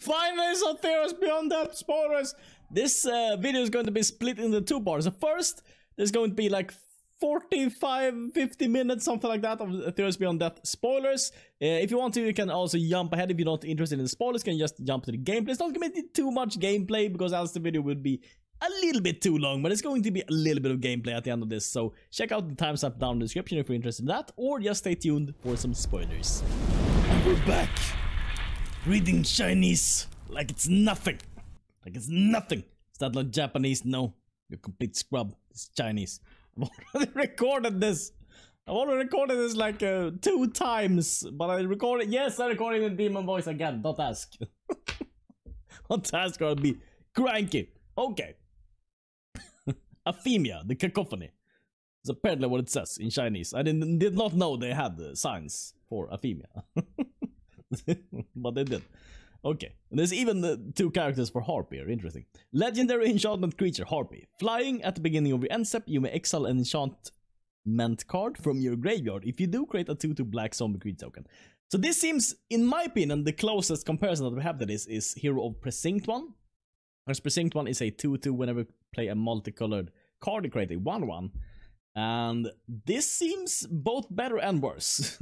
Finally, some Theros Beyond Depth spoilers. This video is going to be split into 2 parts. So first, there's going to be like 45-50 minutes, something like that, of Theros Beyond Depth spoilers. If you want to, you can also jump ahead. If you're not interested in the spoilers, you can just jump to the gameplay. It's not going to be too much gameplay, because else the video would be a little bit too long, but it's going to be a little bit of gameplay at the end of this. So check out the timestamp down in the description if you're interested in that, or just stay tuned for some spoilers. And we're back, reading Chinese like it's nothing. Like it's nothing. Is that not Japanese? No, you're a complete scrub. It's Chinese. I've already recorded this. I've already recorded this like 2 times, but I recorded. Yes, I recorded in demon voice again. Don't ask. Don't ask, or I'll be cranky. Okay. Aphemia, the cacophony. It's apparently what it says in Chinese. I did not know they had signs for Aphemia. But they did. Okay. And there's even the 2 characters for Harpy here. Interesting. Legendary enchantment creature, Harpy. Flying at the beginning of your end step, you may exile an enchantment card from your graveyard. If you do, create a 2/2 black zombie creature token. So this seems, in my opinion, the closest comparison that we have to this is Hero of Precinct one. Whereas Precinct one is a 2/2 whenever you play a multicolored card, you create a 1/1. And this seems both better and worse.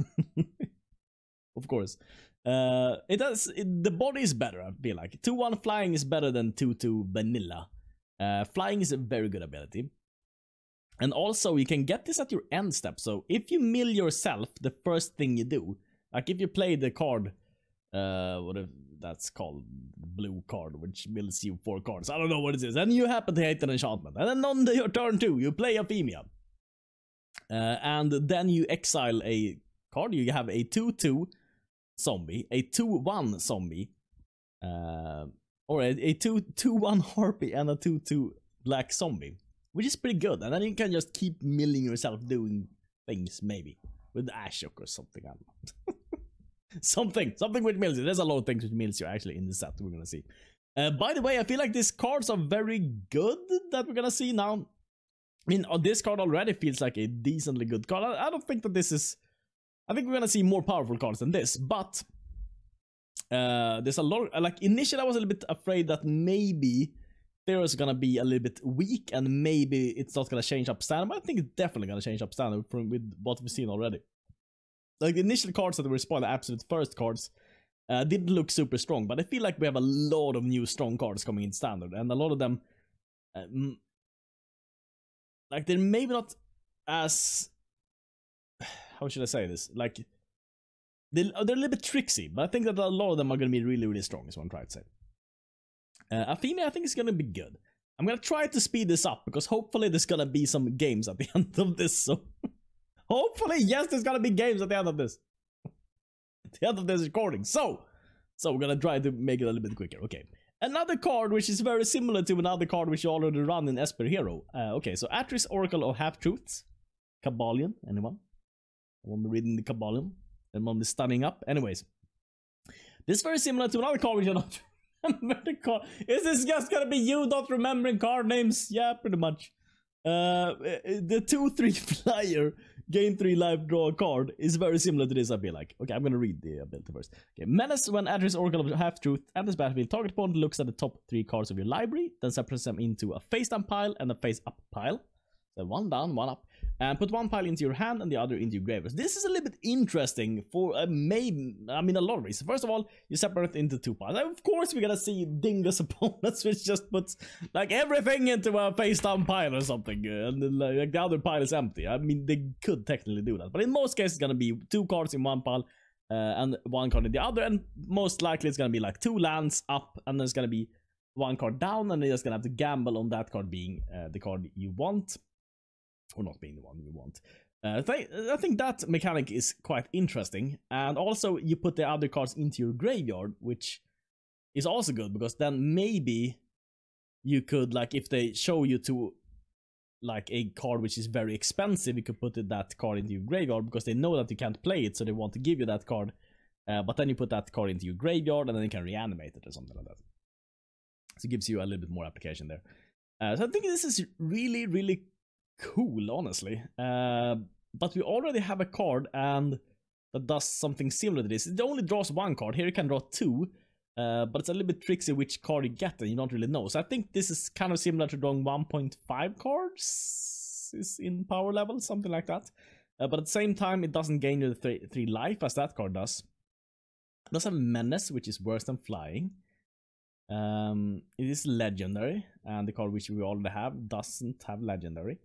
Of course. The body is better, I feel like. 2/1 flying is better than 2/2 vanilla. Flying is a very good ability. And also, you can get this at your end step. So if you mill yourself, the first thing you do, like if you play the card, that's called blue card, which mills you 4 cards. I don't know what it is. And you happen to hate an enchantment. And then on your turn 2, you play Aphemia. And then you exile a card. You have a 2/2 zombie, a 2/1 zombie, or a 2/1 harpy, and a 2/2 black zombie, which is pretty good. And then you can just keep milling yourself doing things, maybe with Ashok or something. I don't know. something which mills you. There's a lot of things which mills you actually in the set we're gonna see. By the way, I feel like these cards are very good that we're gonna see now. I mean, this card already feels like a decently good card. I don't think that this is. I think we're gonna see more powerful cards than this, but there's a lot. Like initially, I was a little bit afraid that maybe Theros is gonna be a little bit weak, and maybe it's not gonna change up standard. But I think it's definitely gonna change up standard with what we've seen already. Like the initial cards that were spoiled, the absolute first cards, didn't look super strong, but I feel like we have a lot of new strong cards coming in standard, and a lot of them, like they're maybe not as. How should I say this? Like, they're a little bit tricksy, but I think that a lot of them are going to be really, really strong, is what I'm trying to say. Aphemia, I think, is going to be good. I'm going to try to speed this up, because hopefully there's going to be some games at the end of this, so... hopefully, yes, there's going to be games at the end of this. At the end of this recording, so we're going to try to make it a little bit quicker, okay. Another card which is very similar to another card which you already run in Esper Hero. Okay, so Atris Oracle of Half-Truths. Cavalier, anyone? One reading the Cavalier, and one is standing up. Anyways, this is very similar to another card which you don't remember the card. Is this just gonna be you not remembering card names? Yeah, pretty much. The 2/3 flyer, gain 3 life, draw a card is very similar to this, I feel like. Okay, I'm gonna read the ability first. Okay, Menace when Atris Oracle of Half-Truth enters battlefield. Target opponent looks at the top 3 cards of your library, then separates them into a face-down pile and a face-up pile. So 1 down, 1 up. And put 1 pile into your hand and the other into your graveyard. This is a little bit interesting for a lot of reasons. First of all, you separate it into 2 piles. Of course, we're gonna see Dingus opponents, which just puts like everything into a face-down pile or something, and then, like the other pile is empty. I mean, they could technically do that, but in most cases, it's gonna be 2 cards in 1 pile and 1 card in the other, and most likely it's gonna be like 2 lands up, and then it's gonna be 1 card down, and you're just gonna have to gamble on that card being the card you want. Or not being the one you want. I think that mechanic is quite interesting. And also, you put the other cards into your graveyard, which is also good, because then maybe you could, like, if they show you to, like, a card which is very expensive, you could put that card into your graveyard, because they know that you can't play it, so they want to give you that card. But then you put that card into your graveyard, and then you can reanimate it or something like that. So it gives you a little bit more application there. So I think this is really, really cool, honestly. But we already have a card and that does something similar to this. It only draws 1 card. Here you can draw 2, But it's a little bit tricksy which card you get and you don't really know. So I think this is kind of similar to drawing 1.5 cards is in power level, something like that. But at the same time, it doesn't gain you the 3 life as that card does. It does have Menace, which is worse than flying. It is legendary, and the card which we already have doesn't have legendary.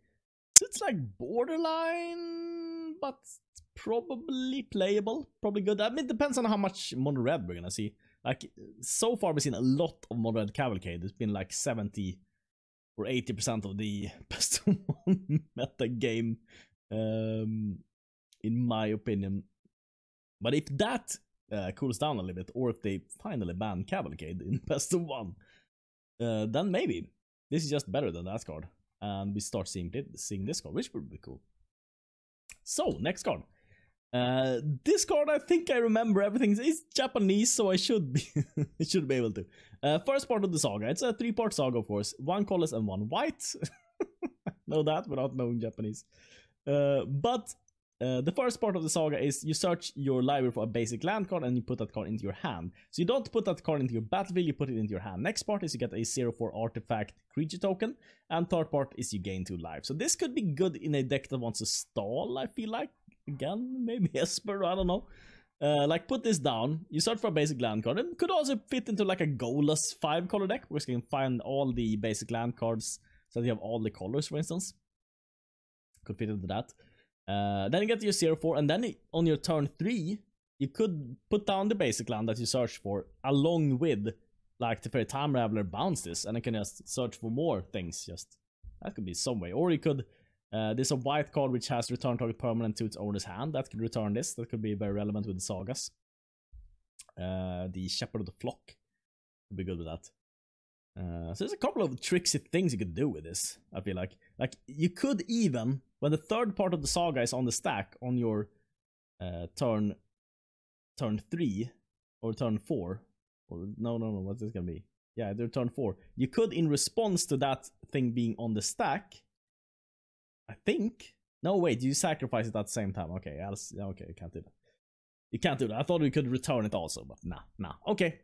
So it's like borderline, but probably playable, probably good. I mean, it depends on how much mono red we're gonna see. Like, so far we've seen a lot of mono red Cavalcade. It's been like 70 or 80% of the best of one meta game, in my opinion. But if that cools down a little bit, or if they finally ban Cavalcade in best of one, then maybe this is just better than that card, and we start seeing this card, which would be cool. So next card, this card, I think I remember everything. It's Japanese, so I should be should be able to. First part of the saga. It's a 3-part saga, of course. 1 colorless and 1 white. Know that without knowing Japanese. But the first part of the saga is you search your library for a basic land card and you put that card into your hand. So you don't put that card into your battlefield, you put it into your hand. Next part is you get a 0/4 artifact creature token. And third part is you gain 2 life. So this could be good in a deck that wants to stall, I feel like. Again, maybe Esper, I don't know. Like, put this down, you search for a basic land card. It could also fit into like a goalless 5-color deck, where you can find all the basic land cards so that you have all the colors, for instance. Could fit into that. Then you get your 0/4, and then on your turn 3, you could put down the basic land that you search for, along with, like, the Fairy Time Raveler bounce this, and you can just search for more things. Just that could be some way. Or you could, there's a white card which has return target permanent to its owner's hand. That could return this. That could be very relevant with the sagas. The Shepherd of the Flock would be good with that. So there's a couple of tricksy things you could do with this, I feel like. Like, you could even, when the third part of the saga is on the stack on your turn 3 or turn 4, or no, what's this gonna be? Yeah, their turn 4. You could, in response to that thing being on the stack, I think. No, wait, you sacrifice it at the same time. Okay, okay, you can't do that. You can't do that. I thought we could return it also, but nah. Okay.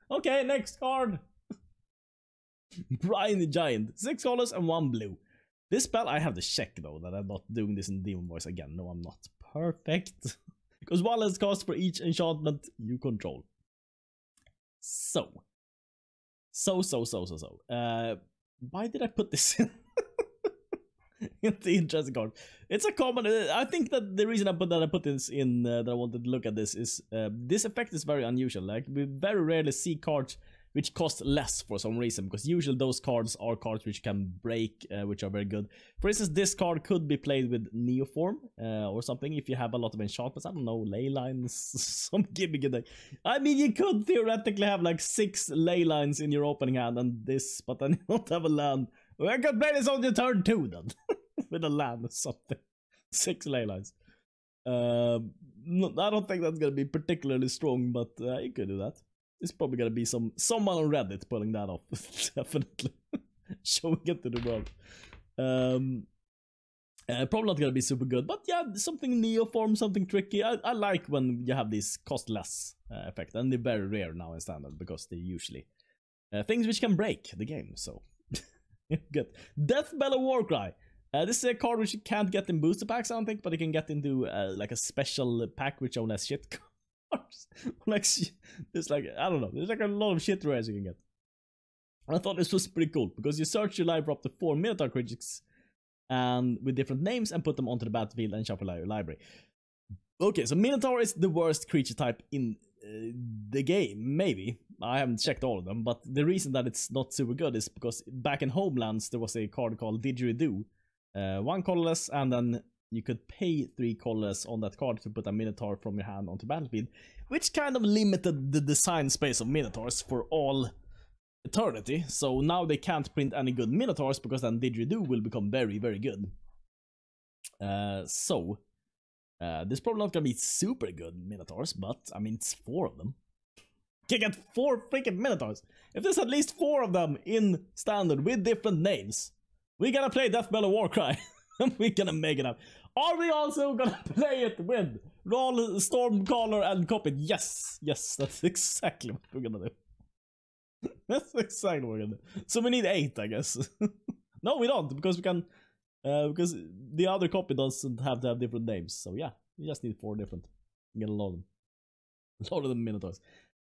Okay, next card. Marauding Giant. 6 colors and 1 blue. This spell, I have to check though that I'm not doing this in Demon Voice again. No, I'm not. Perfect. Because 1 less cost for each enchantment you control. So. Why did I put this in? It's the interesting card. It's a common. I think that the reason I put this in, that I wanted to look at this, is this effect is very unusual. Like, we very rarely see cards which cost less for some reason, because usually those cards are cards which can break, which are very good. For instance, this card could be played with Neoform or something if you have a lot of enchantments. I don't know, ley lines, some gimmick in there. I mean, you could theoretically have like 6 ley lines in your opening hand and this, but then you don't have a land. I could play this on your turn 2 then. With a land or something. 6 ley lines. I don't think that's gonna be particularly strong, but you could do that. It's probably gonna be someone on Reddit pulling that off. Definitely. Showing it to the world. Probably not gonna be super good, but yeah, something Neoform, something tricky. I like when you have this cost less effect, and they're very rare now in standard, because they're usually things which can break the game, so. Good. Deathbell of Warcry. This is a card which you can't get in booster packs, I don't think, but you can get into like a special pack which only has shit cards. Like, there's like, I don't know, there's like a lot of shit rares you can get. And I thought this was pretty cool, because you search your library for up to 4 Minotaur creatures and with different names and put them onto the battlefield and shuffle out your library. Okay, so Minotaur is the worst creature type in the game, maybe. I haven't checked all of them, but the reason that it's not super good is because back in Homelands there was a card called Didgeridoo. 1 colorless, and then you could pay 3 colorless on that card to put a Minotaur from your hand onto battlefield, which kind of limited the design space of Minotaurs for all eternity. So now they can't print any good Minotaurs, because then Didgeridoo will become very, very good. There's probably not gonna be super good Minotaurs, but I mean, it's 4 of them. You can get 4 freaking Minotaurs. If there's at least 4 of them in standard with different names, we're gonna play Deathbell of Warcry. We're gonna make it up. Are we also gonna play it with Roll, Stormcaller, and copy it. Yes, yes, that's exactly what we're gonna do. That's exactly what we're gonna do. So we need 8, I guess. No, we don't, because we can, because the other copy doesn't have to have different names. So yeah, we just need 4 different. Get a lot of them. A lot of them Minotaurs.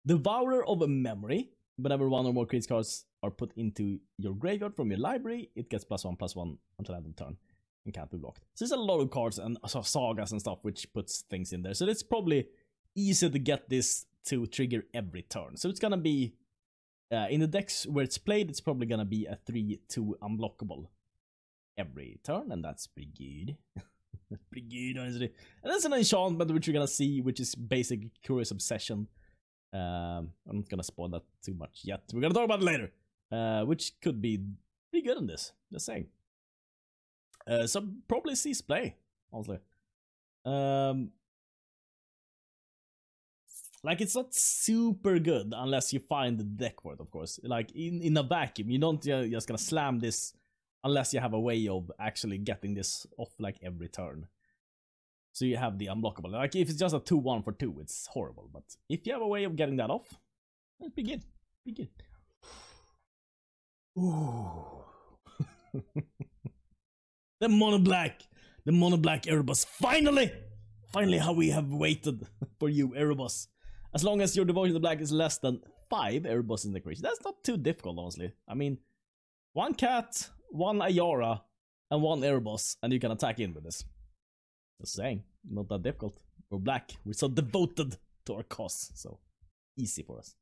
Devourer of a Memory. Whenever 1 or more creature cards are put into your graveyard from your library, it gets +1/+1 until end of turn and can't be blocked. So there's a lot of cards and sagas and stuff which puts things in there. So it's probably easier to get this to trigger every turn. So it's gonna be in the decks where it's played, it's probably gonna be a 3/2 unblockable every turn, and that's pretty good. That's pretty good, honestly. And that's an enchantment which you're gonna see, which is basically Curious Obsession. I'm not gonna spoil that too much yet. We're gonna talk about it later, which could be pretty good in this. Just saying. So probably cease play, honestly. Like, it's not super good unless you find the deck for it, of course. Like, in a vacuum, you don't just gonna slam this unless you have a way of actually getting this off, like, every turn. So you have the unblockable. Like, if it's just a 2/1 for 2, it's horrible. But if you have a way of getting that off, it's pretty good. Pretty good. Ooh. The mono black Erebus. Finally! Finally, how we have waited for you, Erebus. As long as your devotion to black is less than 5 Erebus in the creature. That's not too difficult, honestly. I mean, 1 cat, 1 Ayara, and 1 Erebus, and you can attack in with this. Just saying, not that difficult. We're black. We're so devoted to our cause, so easy for us.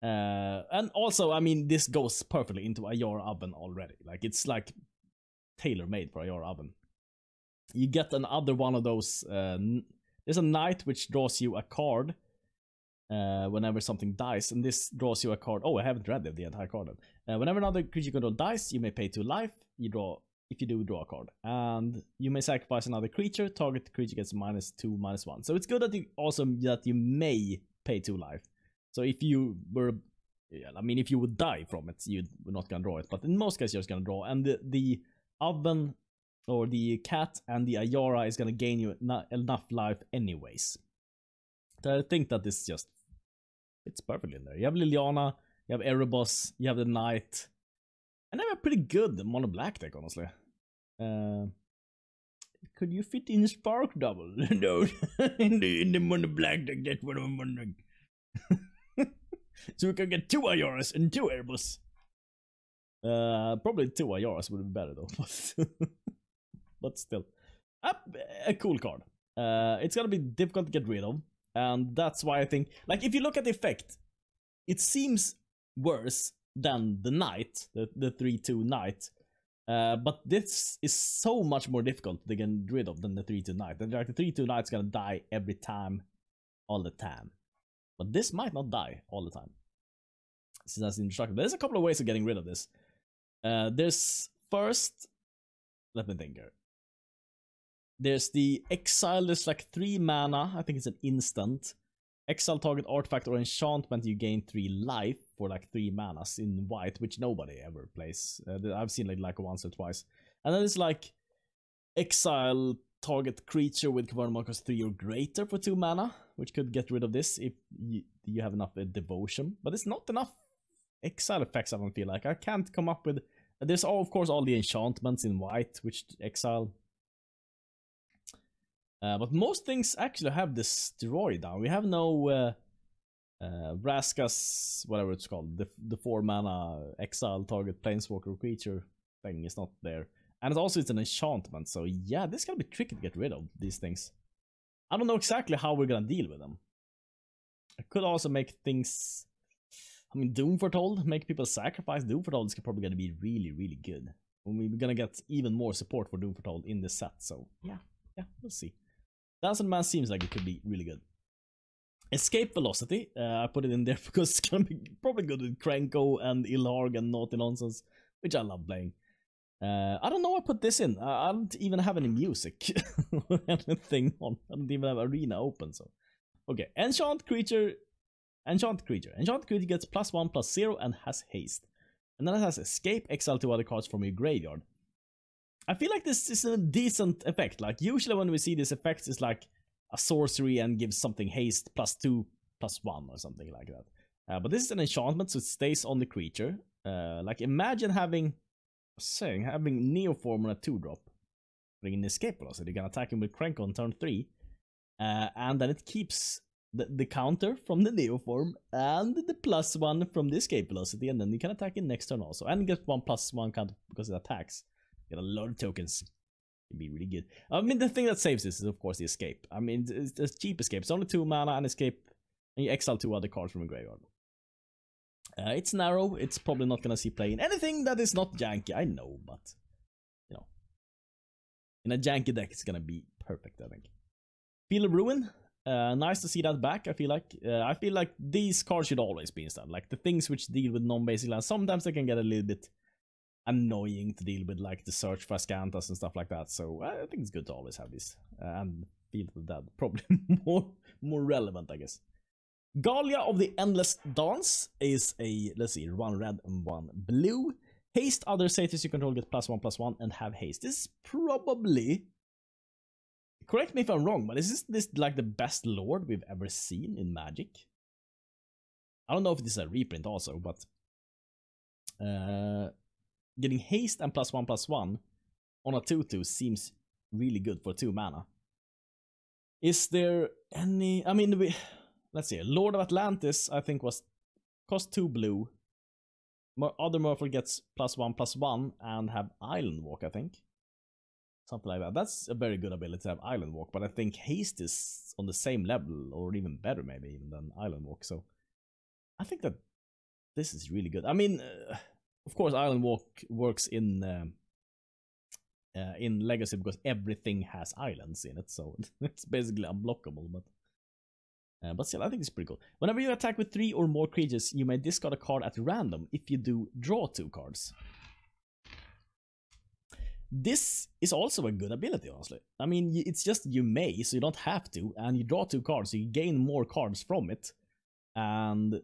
And also, I mean, this goes perfectly into Ayara Oven already. Like, it's like tailor-made for Ayara Oven. You get another one of those. There's a knight which draws you a card whenever something dies, and this draws you a card. Oh, I haven't read the entire card. Whenever another creature control dies, you may pay 2 life. You draw. If you do, draw a card, and you may sacrifice another creature. Target creature gets -2, -1. So it's good that you may pay 2 life. So if you were, I mean, if you would die from it, you're not gonna draw it. But in most cases, you're just gonna draw. And the oven or the cat and the Ayara is gonna gain you enough life anyways. So I think that this just it's perfectly in there. You have Liliana, you have Erebus, you have the knight. And I have a pretty good mono black deck, honestly. Could you fit in Spark Double? No, in the mono black deck, that's what I'm wondering. So we can get 2 Ayaras and 2 Erebus. Probably 2 Ayaras would be better though, but still. A cool card. It's gonna be difficult to get rid of, and that's why I think, like, if you look at the effect, it seems worse than the knight, the 3/2 knight, but this is so much more difficult to get rid of than the 3/2 knight. And like, the 3/2 knight's gonna die every time, all the time, but this might not die all the time. So that's instructive. There's a couple of ways of getting rid of this. There's first, let me think here. There's the exile. There's like 3 mana. I think it's an instant. Exile target artifact or enchantment, you gain 3 life for like 3 manas in white, which nobody ever plays. I've seen like once or twice. And then it's like exile target creature with converted markers 3 or greater for 2 mana, which could get rid of this if you have enough devotion. But it's not enough exile effects, I don't feel like. I can't come up with. There's of course all the enchantments in white, which exile. But most things actually have destroy down. We have no Vraska's, whatever it's called, the 4 mana exile target planeswalker creature thing is not there. And it's an enchantment, so yeah, this is gonna be tricky to get rid of these things. I don't know exactly how we're gonna deal with them. I could also make things, I mean, Doom Foretold, make people sacrifice. Doom Foretold is probably gonna be really, really good. And we're gonna get even more support for Doom Foretold in this set, so yeah, we'll see. Dancing Man seems like it could be really good. Escape Velocity, I put it in there because it's gonna be probably good with Krenko and Ilharg and Naughty Nonsense, which I love playing. I don't know why I put this in. I don't even have any music or anything on. I don't even have Arena open, so. Okay, Enchant creature gets +1/+0 and has haste. And then it has Escape, exile 2 other cards from your graveyard. I feel like this is a decent effect. Like, usually when we see this effect, it's like a sorcery and gives something haste +2/+1 or something like that. But this is an enchantment, so it stays on the creature. Like imagine having Neoform on a 2-drop. Bring an escape velocity. You can attack him with Crank on turn 3. And then it keeps the counter from the Neoform and the +1 from the escape velocity, and then you can attack it next turn also. And get 1/+1 counter because it attacks. Get a lot of tokens. It'd be really good. I mean, the thing that saves this is, of course, the escape. I mean, it's a cheap escape. It's only 2 mana and escape, and you exile 2 other cards from a graveyard. It's narrow. It's probably not gonna see play in anything that is not janky. I know, but you know, in a janky deck, it's gonna be perfect, I think. Field of Ruin. Nice to see that back. I feel like these cards should always be instead. Like the things which deal with non-basic lands. Sometimes they can get a little bit annoying to deal with, like the search for Ascanthus and stuff like that. So I think it's good to always have these. And Field of the Dead, probably more relevant, I guess. Galia of the Endless Dance is a, let's see, 1 red and 1 blue. Haste other satyrs you control, get +1/+1 and have haste. This is probably, correct me if I'm wrong, but is this like the best lord we've ever seen in Magic? I don't know if this is a reprint also, but getting haste and +1/+1 on a 2/2 seems really good for 2 mana. Is there any, I mean, let's see, Lord of Atlantis I think cost 2 blue. Other Murphy gets +1/+1 and have Island Walk, I think. Something like that. That's a very good ability to have Island Walk, but I think haste is on the same level, or even better maybe even than Island Walk, so I think that this is really good. I mean, of course Island Walk works in Legacy because everything has islands in it, so it's basically unblockable, but still, I think it's pretty cool. Whenever you attack with 3 or more creatures, you may discard a card at random. If you do, draw 2 cards. This is also a good ability, honestly. I mean, it's just you may, so you don't have to, and you draw 2 cards, so you gain more cards from it, and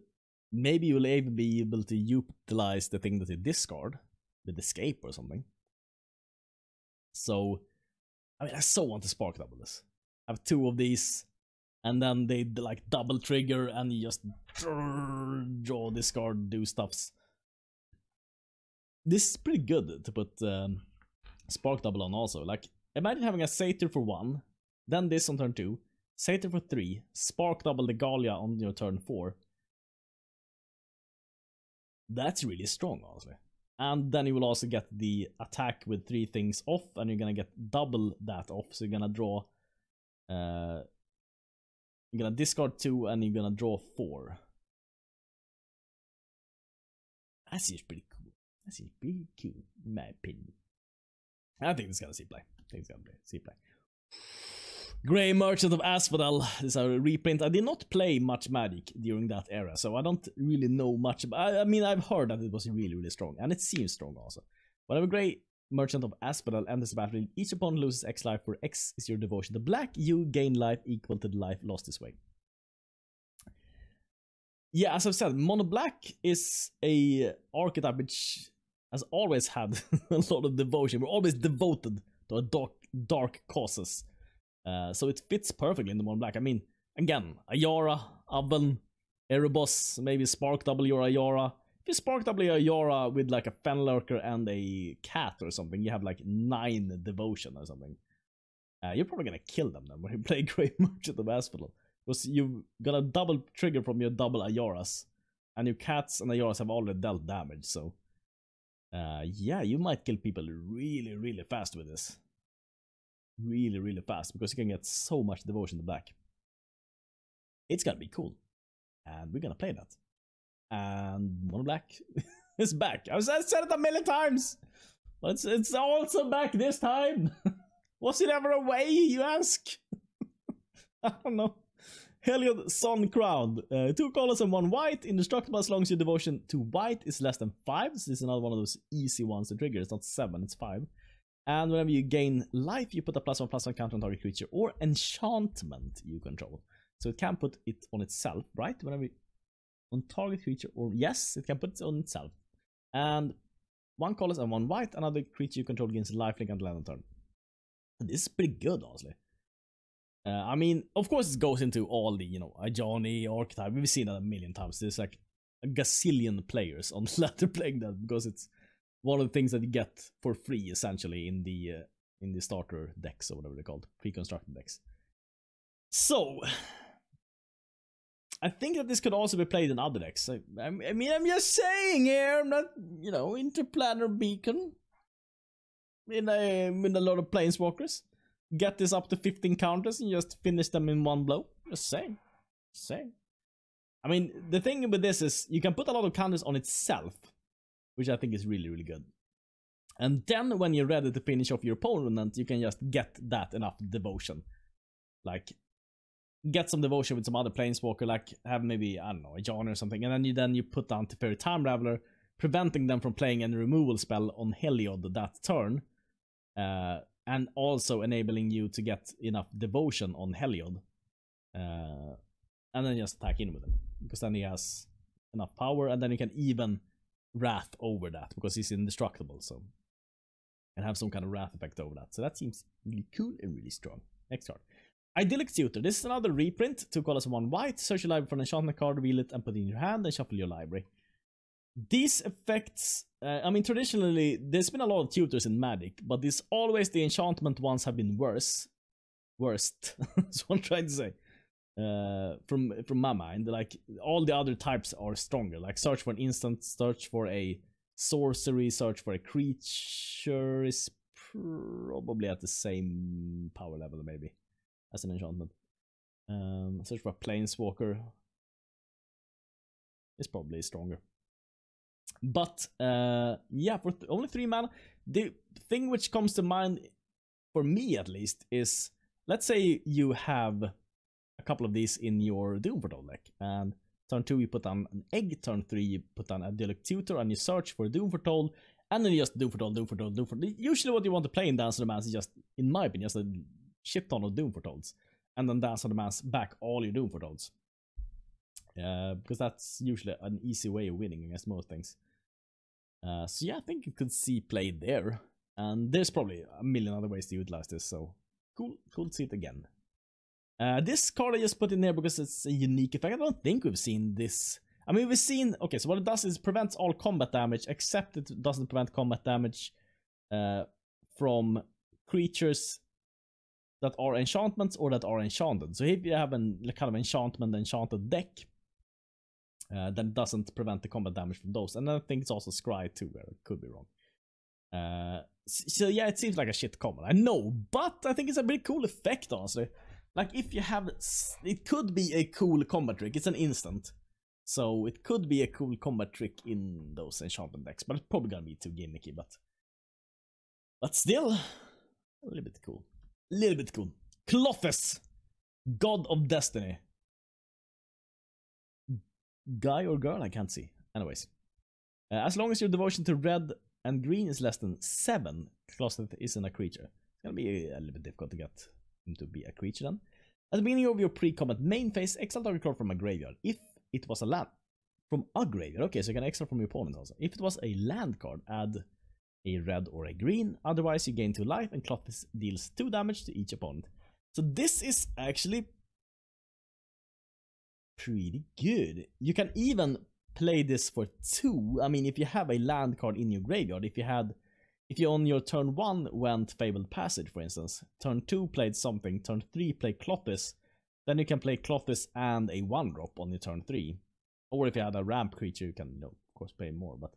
maybe you'll even be able to utilize the thing that you discard with escape or something. So, I mean, I so want to spark double this. Have 2 of these, and then they like double trigger, and you just draw, discard, do stuffs. This is pretty good to put spark double on also. Like, imagine having a satyr for 1, then this on turn 2, satyr for 3, spark double the Galia on your turn 4. That's really strong, honestly. And then you will also get the attack with 3 things off, and you're gonna get double that off, so you're gonna draw you're gonna discard 2 and you're gonna draw 4. That seems pretty cool. That seems pretty cool, in my opinion. I think it's gonna see play. I think it's gonna see play. Grey Merchant of Asphodel. This is a reprint. I did not play much Magic during that era, so I don't really know much about. I mean, I've heard that it was really, really strong, and it seems strong also. Whenever Grey Merchant of Asphodel enters the battlefield, each opponent loses X life, where X is your devotion to black. You gain life equal to the life lost this way. Yeah, as I've said, mono black is a archetype which has always had a lot of devotion. We're always devoted to a dark causes. So it fits perfectly in the mono black. I mean, again, Ayara, Oven, Erebos, maybe spark double your Ayara. If you spark double your Ayara with like a Fenlurker and a cat or something, you have like 9 devotion or something. You're probably gonna kill them then when you play Grey Merchant of Asphodel. Because you've got a double trigger from your double Ayaras. And your cats and Ayaras have already dealt damage, so yeah, you might kill people really, really fast with this. Really, really fast, because you can get so much devotion to black. It's gonna be cool. And we're gonna play that. And mono black is back. I said it a million times, but it's also back this time. Was it ever away, you ask? I don't know. Heliod Sun Crown. 2 colors and 1 white. Indestructible as long as your devotion to white is less than 5. So this is another one of those easy ones to trigger. It's not 7, it's 5. And whenever you gain life, you put a +1/+1 counter on target creature or enchantment you control. So it can put it on itself, right? Whenever on target creature, or yes, it can put it on itself. And 1 colors and 1 white. Another creature you control gains lifelink until end of turn. And this is pretty good, honestly. I mean, of course it goes into all the, you know, Ajani archetype. We've seen that a million times. There's like a gazillion players on the ladder playing that because it's one of the things that you get for free essentially in the starter decks or whatever they're called, pre-constructed decks. So I think that this could also be played in other decks. I mean, I'm just saying here, I'm not, you know, Interplanar Beacon in a lot of Planeswalkers. Get this up to 15 counters and just finish them in one blow. Just saying. I mean, the thing with this is you can put a lot of counters on itself, which I think is really, really good. And then when you're ready to finish off your opponent, you can just get that enough devotion. Like, get some devotion with some other Planeswalker, like have maybe, I don't know, a John or something, and then you put down Teferi Time Raveler, preventing them from playing any removal spell on Heliod that turn. And also enabling you to get enough devotion on Heliod. And then just attack in with him. Because then he has enough power, and then you can even Wrath over that, because he's indestructible, so. And have some kind of Wrath effect over that. So that seems really cool and really strong. Next card. Idyllic Tutor. This is another reprint. 2 colors and 1 white. Search your library for an enchantment card, reveal it, and put it in your hand, and shuffle your library. These effects, I mean, traditionally, there's been a lot of tutors in Magic, but this always the enchantment ones have been worst. That's what I'm trying to say. From my mind, like, all the other types are stronger. Like, search for an instant, search for a sorcery, search for a creature is probably at the same power level, maybe, as an enchantment. Search for a planeswalker is probably stronger. But yeah, for only 3 mana, the thing which comes to mind, for me at least, is, let's say you have a couple of these in your Doom Foretold deck, and turn 2 you put down an egg, turn 3 you put down Idyllic Tutor, and you search for Doom Foretold, and then you just Doom Foretold. Usually what you want to play in Dance of the Mass is just, in my opinion, just a shit ton of Doom Foretold, and then Dance of the Mass back all your Doom Foretold. Because that's usually an easy way of winning against most things. So yeah, I think you could see play there. And there's probably a million other ways to utilize this, so cool to see it again. This card I just put in there because it's a unique effect. I don't think we've seen this. I mean, we've seen, okay, so what it does is prevents all combat damage, except it doesn't prevent combat damage from creatures that are enchantments or that are enchanted. So if you have a kind of enchanted deck, then it doesn't prevent the combat damage from those. And I think it's also Scry too, where it could be wrong. So yeah, it seems like a shit combo, I know, but I think it's a pretty cool effect, honestly. Like, if you have, it could be a cool combat trick. It's an instant, so it could be a cool combat trick in those enchantment decks, but it's probably gonna be too gimmicky, but still, a little bit cool. Clothis, God of Destiny. Guy or girl? I can't see. Anyways. As long as your devotion to red and green is less than 7, Clothis isn't a creature. It's gonna be a little bit difficult to get him to be a creature then. At the beginning of your pre-combat main phase, exile target card from a graveyard. If it was a land... From a graveyard? Okay, so you can exile from your opponent also. If it was a land card, add a red or a green. Otherwise, you gain 2 life, and Clothis deals 2 damage to each opponent. So this is actually pretty good. You can even play this for 2. I mean, if you have a land card in your graveyard, if you on your turn 1 went Fabled Passage, for instance, turn 2 played something, turn 3 play Clothis, then you can play Clothis and a 1-drop on your turn 3. Or if you had a ramp creature, you can, you know, of course, pay more, but...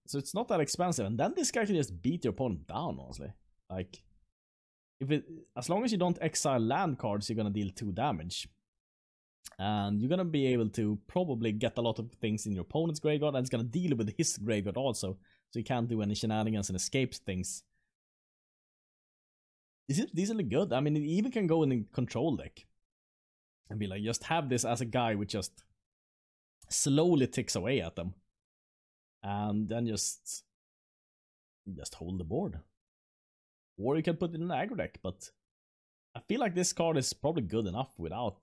so it's not that expensive, and then this guy can just beat your opponent down, honestly. Like, as long as you don't exile land cards, you're gonna deal 2 damage. And you're gonna be able to probably get a lot of things in your opponent's graveyard, and it's gonna deal with his graveyard also. So you can't do any shenanigans and escape things. Is it decently good? I mean, it even can go in a control deck. And be like, just have this as a guy which just slowly ticks away at them. And then just hold the board. Or you can put it in an aggro deck, but I feel like this card is probably good enough without...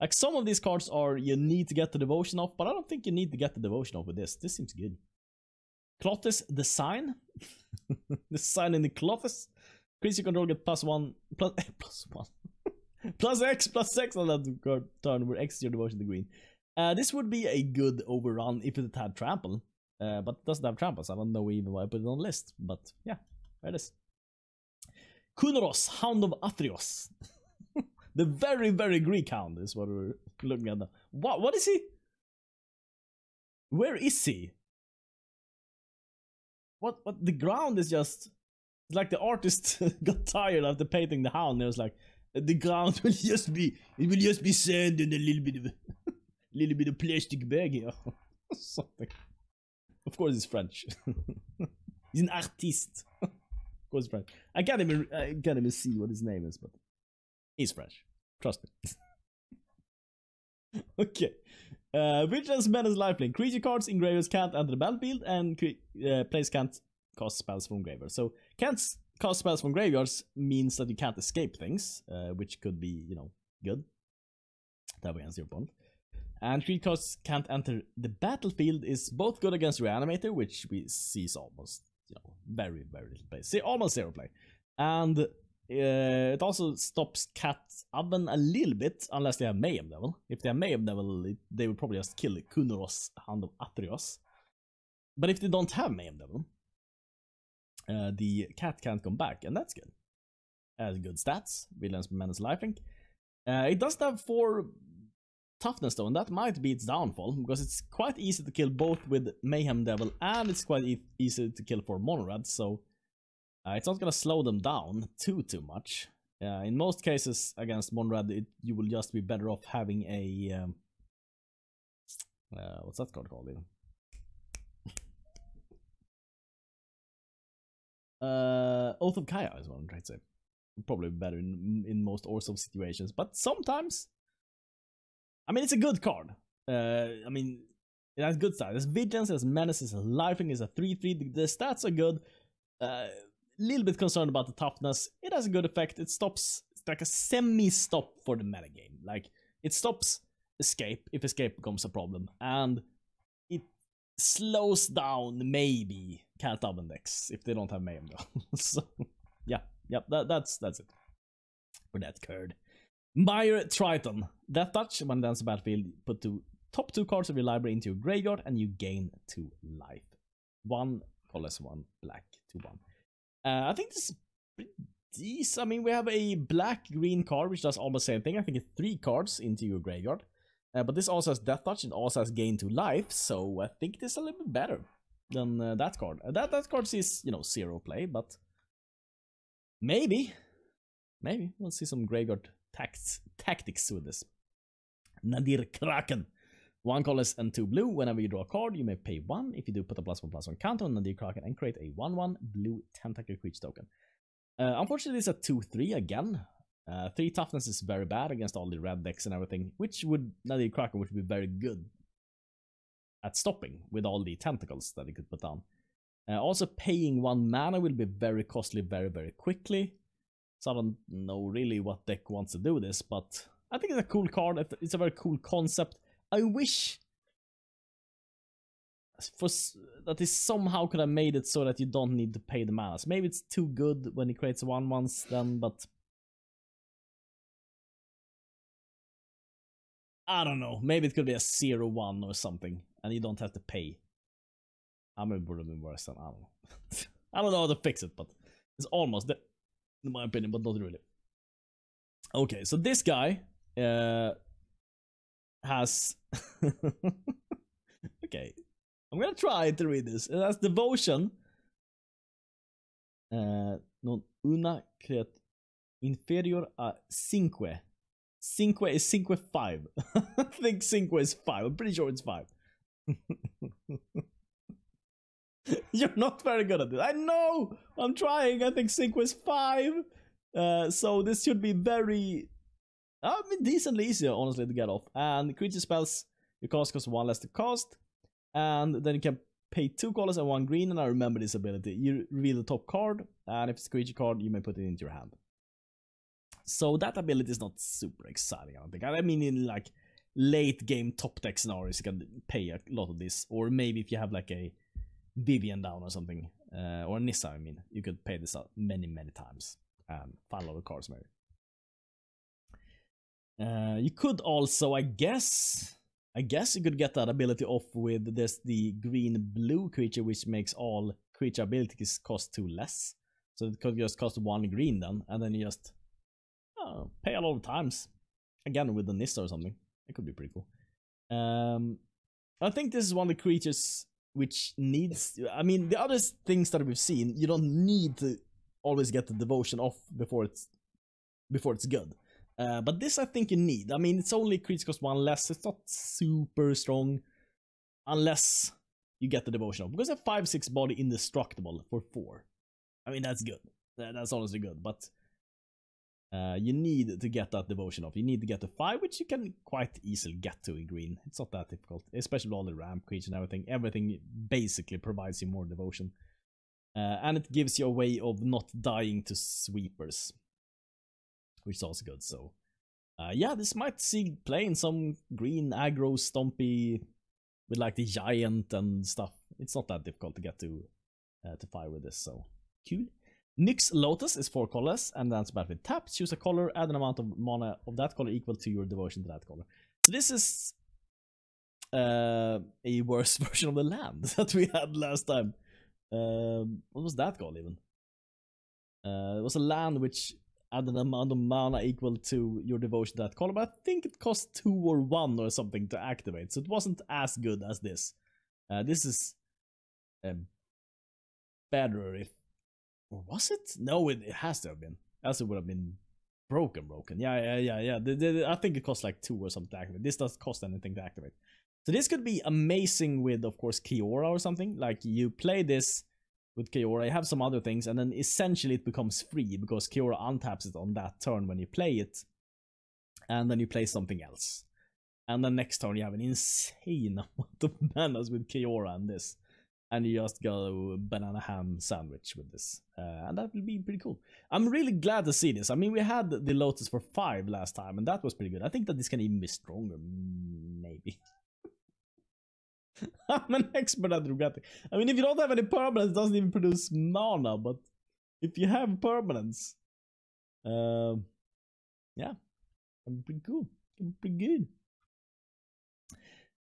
Like, some of these cards are you need to get the devotion off, but I don't think you need to get the devotion off with this. This seems good. Clothis, the sign. The sign in the Clothis. Creature control get +1, +1. +X on that turn where X is your devotion to green. This would be a good overrun if it had trample. But it doesn't have trample, so I don't know even why I put it on the list. But yeah, there it is. Kunoros, Hound of Athreos. The very, very Greek hound is what we're looking at now. What is he? Where is he? What the ground is just like the artist got tired after painting the hound. It was like the ground will just be sand and a little bit of plastic bag here. Something. Of course it's French. He's an artiste. Of course it's French. I can't even see what his name is, but he's French. Trust me. Okay. Vigilance, Menace, Lifelink. Creature cards in graveyards can't enter the battlefield, and players can't cast spells from graveyards. So, can't cast spells from graveyards means that you can't escape things, which could be, good. That against your opponent. And creature cards can't enter the battlefield is both good against Reanimator, which we see is almost, very, very little play. See, almost zero play. And it also stops Cat Oven a little bit, unless they have Mayhem Devil. If they have Mayhem Devil, they would probably just kill Kunoros, Hound of Athreos. But if they don't have Mayhem Devil, the cat can't come back, and that's good. Has good stats, Vigilance, Menace, Lifelink. It does have 4 toughness though, and that might be its downfall, because it's quite easy to kill both with Mayhem Devil, and it's quite easy to kill for Monorad, so it's not gonna slow them down too much. In most cases against Monorad, you will just be better off having a what's that card called even? Oath of Kaya is what I'm trying to say. Probably better in most Orzhov situations, but sometimes, I mean, it's a good card. I mean, it has good stats. There's Vigilance, there's Menace, there's Lifelink, is a 3/3. The stats are good. Little bit concerned about the toughness. It has a good effect. It stops. It's like a semi-stop for the metagame. Like, it stops escape if escape becomes a problem, and it slows down maybe Cat Oven decks if they don't have Mayhem though. So yeah, that's it for that card. Mire Triton. Death Touch. When it ends the battlefield, put the top 2 cards of your library into your graveyard and you gain 2 life. 1 colorless, 1 black, 2/1. I think this is pretty decent. I mean, we have a black-green card which does almost the same thing. I think it's 3 cards into your graveyard. But this also has Death Touch and also has gain 2 life, so I think this is a little bit better than that card. That card sees, 0 play, but maybe we'll see some graveyard tactics with this. Nadir Kraken. 1 colorless and 2 blue. Whenever you draw a card, you may pay 1. If you do, put a +1/+1 counter on Nadir Kraken and create a 1/1 blue tentacle creature token. Unfortunately, it's a 2/3 again. 3 toughness is very bad against all the red decks and everything, which would Nadir Kraken would be very good at stopping with all the tentacles that he could put down. Also, paying 1 mana will be very costly very, very quickly. So I don't know really what deck wants to do this, but I think it's a cool card. It's a very cool concept. I wish that they somehow could have made it so that you don't need to pay the manas. Maybe it's too good when it creates 1/1s then, but I don't know. Maybe it could be a 0/1 or something, and you don't have to pay. I mean, it would have been worse than, I don't know. I don't know how to fix it, but it's almost there, in my opinion, but not really. Okay, so this guy has... Okay, I'm gonna try to read this. It has Devotion. Non una creat inferior a 5. 5 is 5. I think 5 is 5. I'm pretty sure it's 5. You're not very good at it. I know! I'm trying. I think 5 is 5. So this should be very... I mean, decently easier, honestly, to get off. And creature spells, your cost costs 1 less to cast. And then you can pay 2 colors and 1 green. And I remember this ability. You reveal the top card. And if it's a creature card, you may put it into your hand. So that ability is not super exciting, I don't think. I mean, in like late game top deck scenarios, you can pay a lot of this. Or maybe if you have like a Vivian down or something. Or Nissa, I mean. You could pay this out many, many times. find a lot of cards maybe. You could also, I guess you could get that ability off with this, the green-blue creature, which makes all creature abilities cost 2 less. So it could just cost 1 green then, and then you just pay a lot of times. Again, with the Nissa or something. It could be pretty cool. I think this is one of the creatures which needs... I mean, the other things that we've seen, you don't need to always get the devotion off before it's good. But this I think you need. I mean, it's only creatures cost 1 less. It's not super strong unless you get the devotion off. Because a 5/6 body indestructible for 4. I mean, that's good. That's honestly good. But you need to get that devotion off. You need to get to 5, which you can quite easily get to in green. It's not that difficult, especially with all the ramp creatures and everything. Everything basically provides you more devotion. And it gives you a way of not dying to sweepers, which is also good. So yeah, this might see play in some green aggro stompy with like the giant and stuff. It's not that difficult to get to 5 with this, so cool. Nyx Lotus is 4 colors, and then bad with tap. Choose a color, add an amount of mana of that color equal to your devotion to that color. So this is a worse version of the land that we had last time. What was that called even? It was a land which add an amount of mana equal to your devotion to that color, but I think it cost 2 or 1 or something to activate, so it wasn't as good as this. This is better if... Or was it? No, it has to have been. Else it would have been broken. Yeah. I think it costs like 2 or something to activate. This doesn't cost anything to activate. So this could be amazing with, of course, Kiora or something. Like, you play this with Kiora, you have some other things, and then essentially it becomes free because Kiora untaps it on that turn when you play it, and then you play something else. And then next turn you have an insane amount of manas with Kiora and this. And you just go banana ham sandwich with this. And that will be pretty cool. I'm really glad to see this. I mean, we had the Lotus for 5 last time, and that was pretty good. I think that this can even be stronger, maybe. I'm an expert at Rugatti. I mean, if you don't have any permanents, it doesn't even produce mana, but if you have permanents, yeah, I'm pretty cool. I'm pretty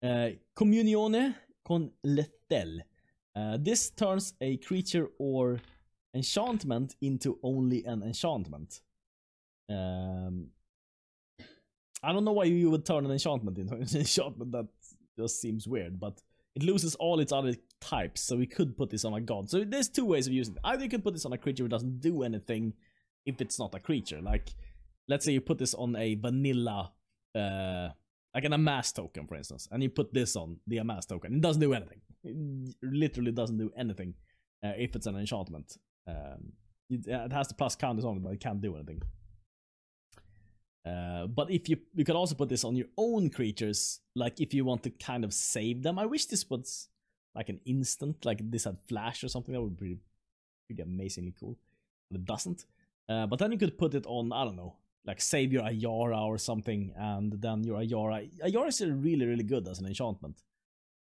good. Comunione con Lethel. This turns a creature or enchantment into only an enchantment. I don't know why you would turn an enchantment into an enchantment. That just seems weird, but it loses all its other types, so we could put this on a god. So there's 2 ways of using it. Either you could put this on a creature who doesn't do anything if it's not a creature. Like, let's say you put this on a vanilla, like an amass token, for instance, and you put this on the amass token. It doesn't do anything. It literally doesn't do anything if it's an enchantment. It has the plus counters on it, but it can't do anything. But if you could also put this on your own creatures, like if you want to kind of save them. I wish this was like an instant, like this had flash or something. That would be pretty amazingly cool. But it doesn't. But then you could put it on, I don't know, like save your Ayara or something, and then your Ayara is really, really good as an enchantment.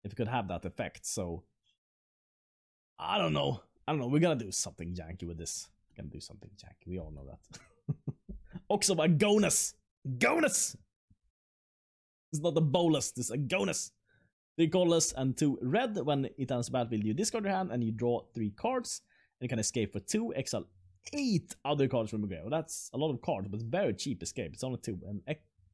If you could have that effect, so I don't know. We're gonna do something janky with this. We're gonna do something janky. We all know that. Ox of Agonas! Gonus! It's not a bolus, this is Agonas. 3 colorless and 2 red. When it enters the battlefield, you discard your hand and you draw 3 cards. And you can escape for 2, exile 8 other cards from your grave. Well, that's a lot of cards, but very cheap escape. It's only 2. And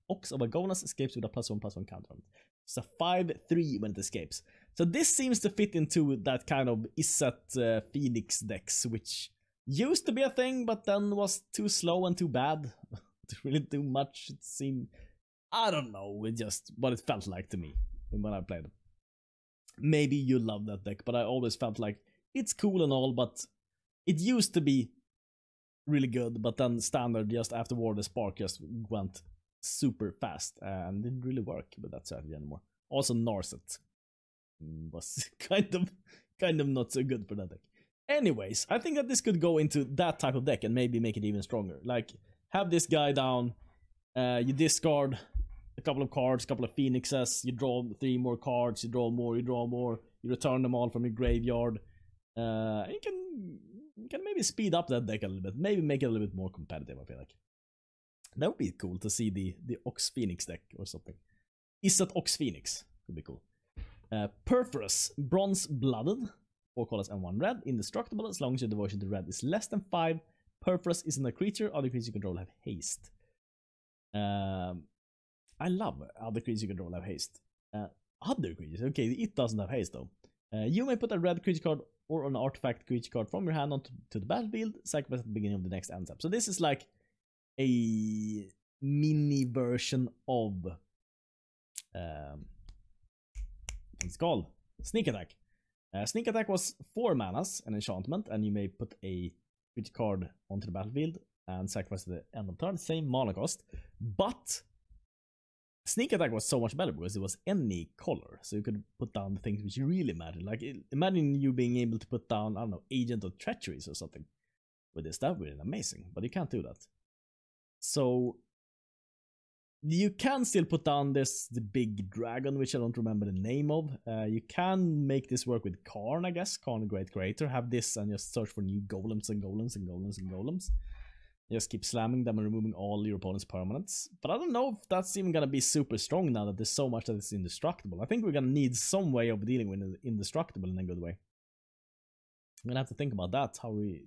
Ox of Agonas escapes with a +1/+1 counter on it. It's a 5/3 when it escapes. So this seems to fit into that kind of Izzet Phoenix decks, which used to be a thing, but then was too slow and too bad to really do much. It seemed, I don't know, it just what it felt like to me when I played it. Maybe you love that deck, but I always felt like it's cool and all, but it used to be really good, but then standard just after War the Spark just went super fast and didn't really work with that strategy anymore. Also Narset was kind of not so good for that deck. Anyways, I think that this could go into that type of deck and maybe make it even stronger. Like, have this guy down, you discard a couple of cards, a couple of phoenixes, you draw 3 more cards, you draw more, you return them all from your graveyard. You can can maybe speed up that deck a little bit. Maybe make it a little bit more competitive, I feel like. That would be cool to see the Ox Phoenix deck or something. Is that Ox Phoenix? Could be cool. Perforus, Bronze Blooded. 4 colors and 1 red. Indestructible as long as your devotion to red is less than 5. Perforus isn't a creature. Other creatures you control have haste. I love other creatures you control have haste. Other creatures? Okay, it doesn't have haste though. You may put a red creature card or an artifact creature card from your hand onto the battlefield, sacrifice at the beginning of the next end step. So this is like a mini version of it's called Sneak Attack. Sneak Attack was 4 manas, an enchantment, and you may put a creature card onto the battlefield and sacrifice at the end of turn. Same mana cost, but Sneak Attack was so much better because it was any color, so you could put down the things which really mattered. Like, imagine you being able to put down, I don't know, Agent of Treachery or something with this. That would be amazing, but you can't do that. So you can still put down the big dragon, which I don't remember the name of. You can make this work with Karn, I guess. Karn, the Great Creator. Have this and just search for new golems and golems and golems and golems. Just keep slamming them and removing all your opponent's permanents. But I don't know if that's even gonna be super strong now that there's so much that is indestructible. I think we're gonna need some way of dealing with indestructible in a good way. I'm gonna have to think about that, how we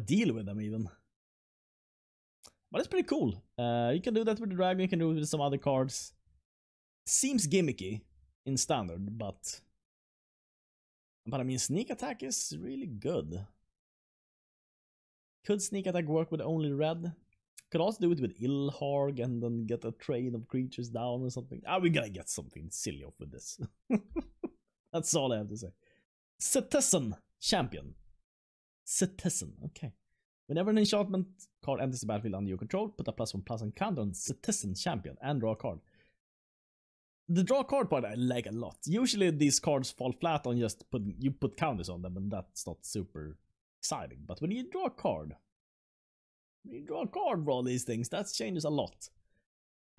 deal with them even. But it's pretty cool. You can do that with the dragon, you can do it with some other cards. Seems gimmicky in standard, but I mean, Sneak Attack is really good. Could Sneak Attack work with only red? Could also do it with Ilharg and then get a train of creatures down or something. We gotta get something silly off with this. That's all I have to say. Citizen Champion. Citizen, okay. Whenever an enchantment card enters the battlefield under your control, put a +1/+1 counter on Citizen Champion and draw a card. The draw card part I like a lot. Usually these cards fall flat on just you put counters on them, and that's not super exciting. But when you draw a card, for all these things, that changes a lot.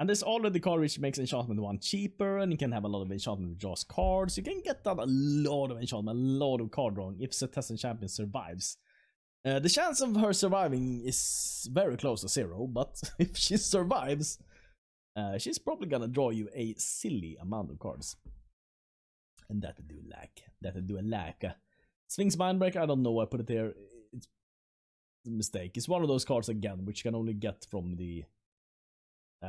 And there's already a card which makes enchantment 1 cheaper, and you can have a lot of enchantment which draws cards. You can get that a lot of enchantment, a lot of card drawing if Citizen Champion survives. The chance of her surviving is very close to 0, but if she survives, she's probably gonna draw you a silly amount of cards. And that'll do a lack. Sphinx Mindbreaker, I don't know why I put it there. It's a mistake. It's one of those cards again, which you can only get from the...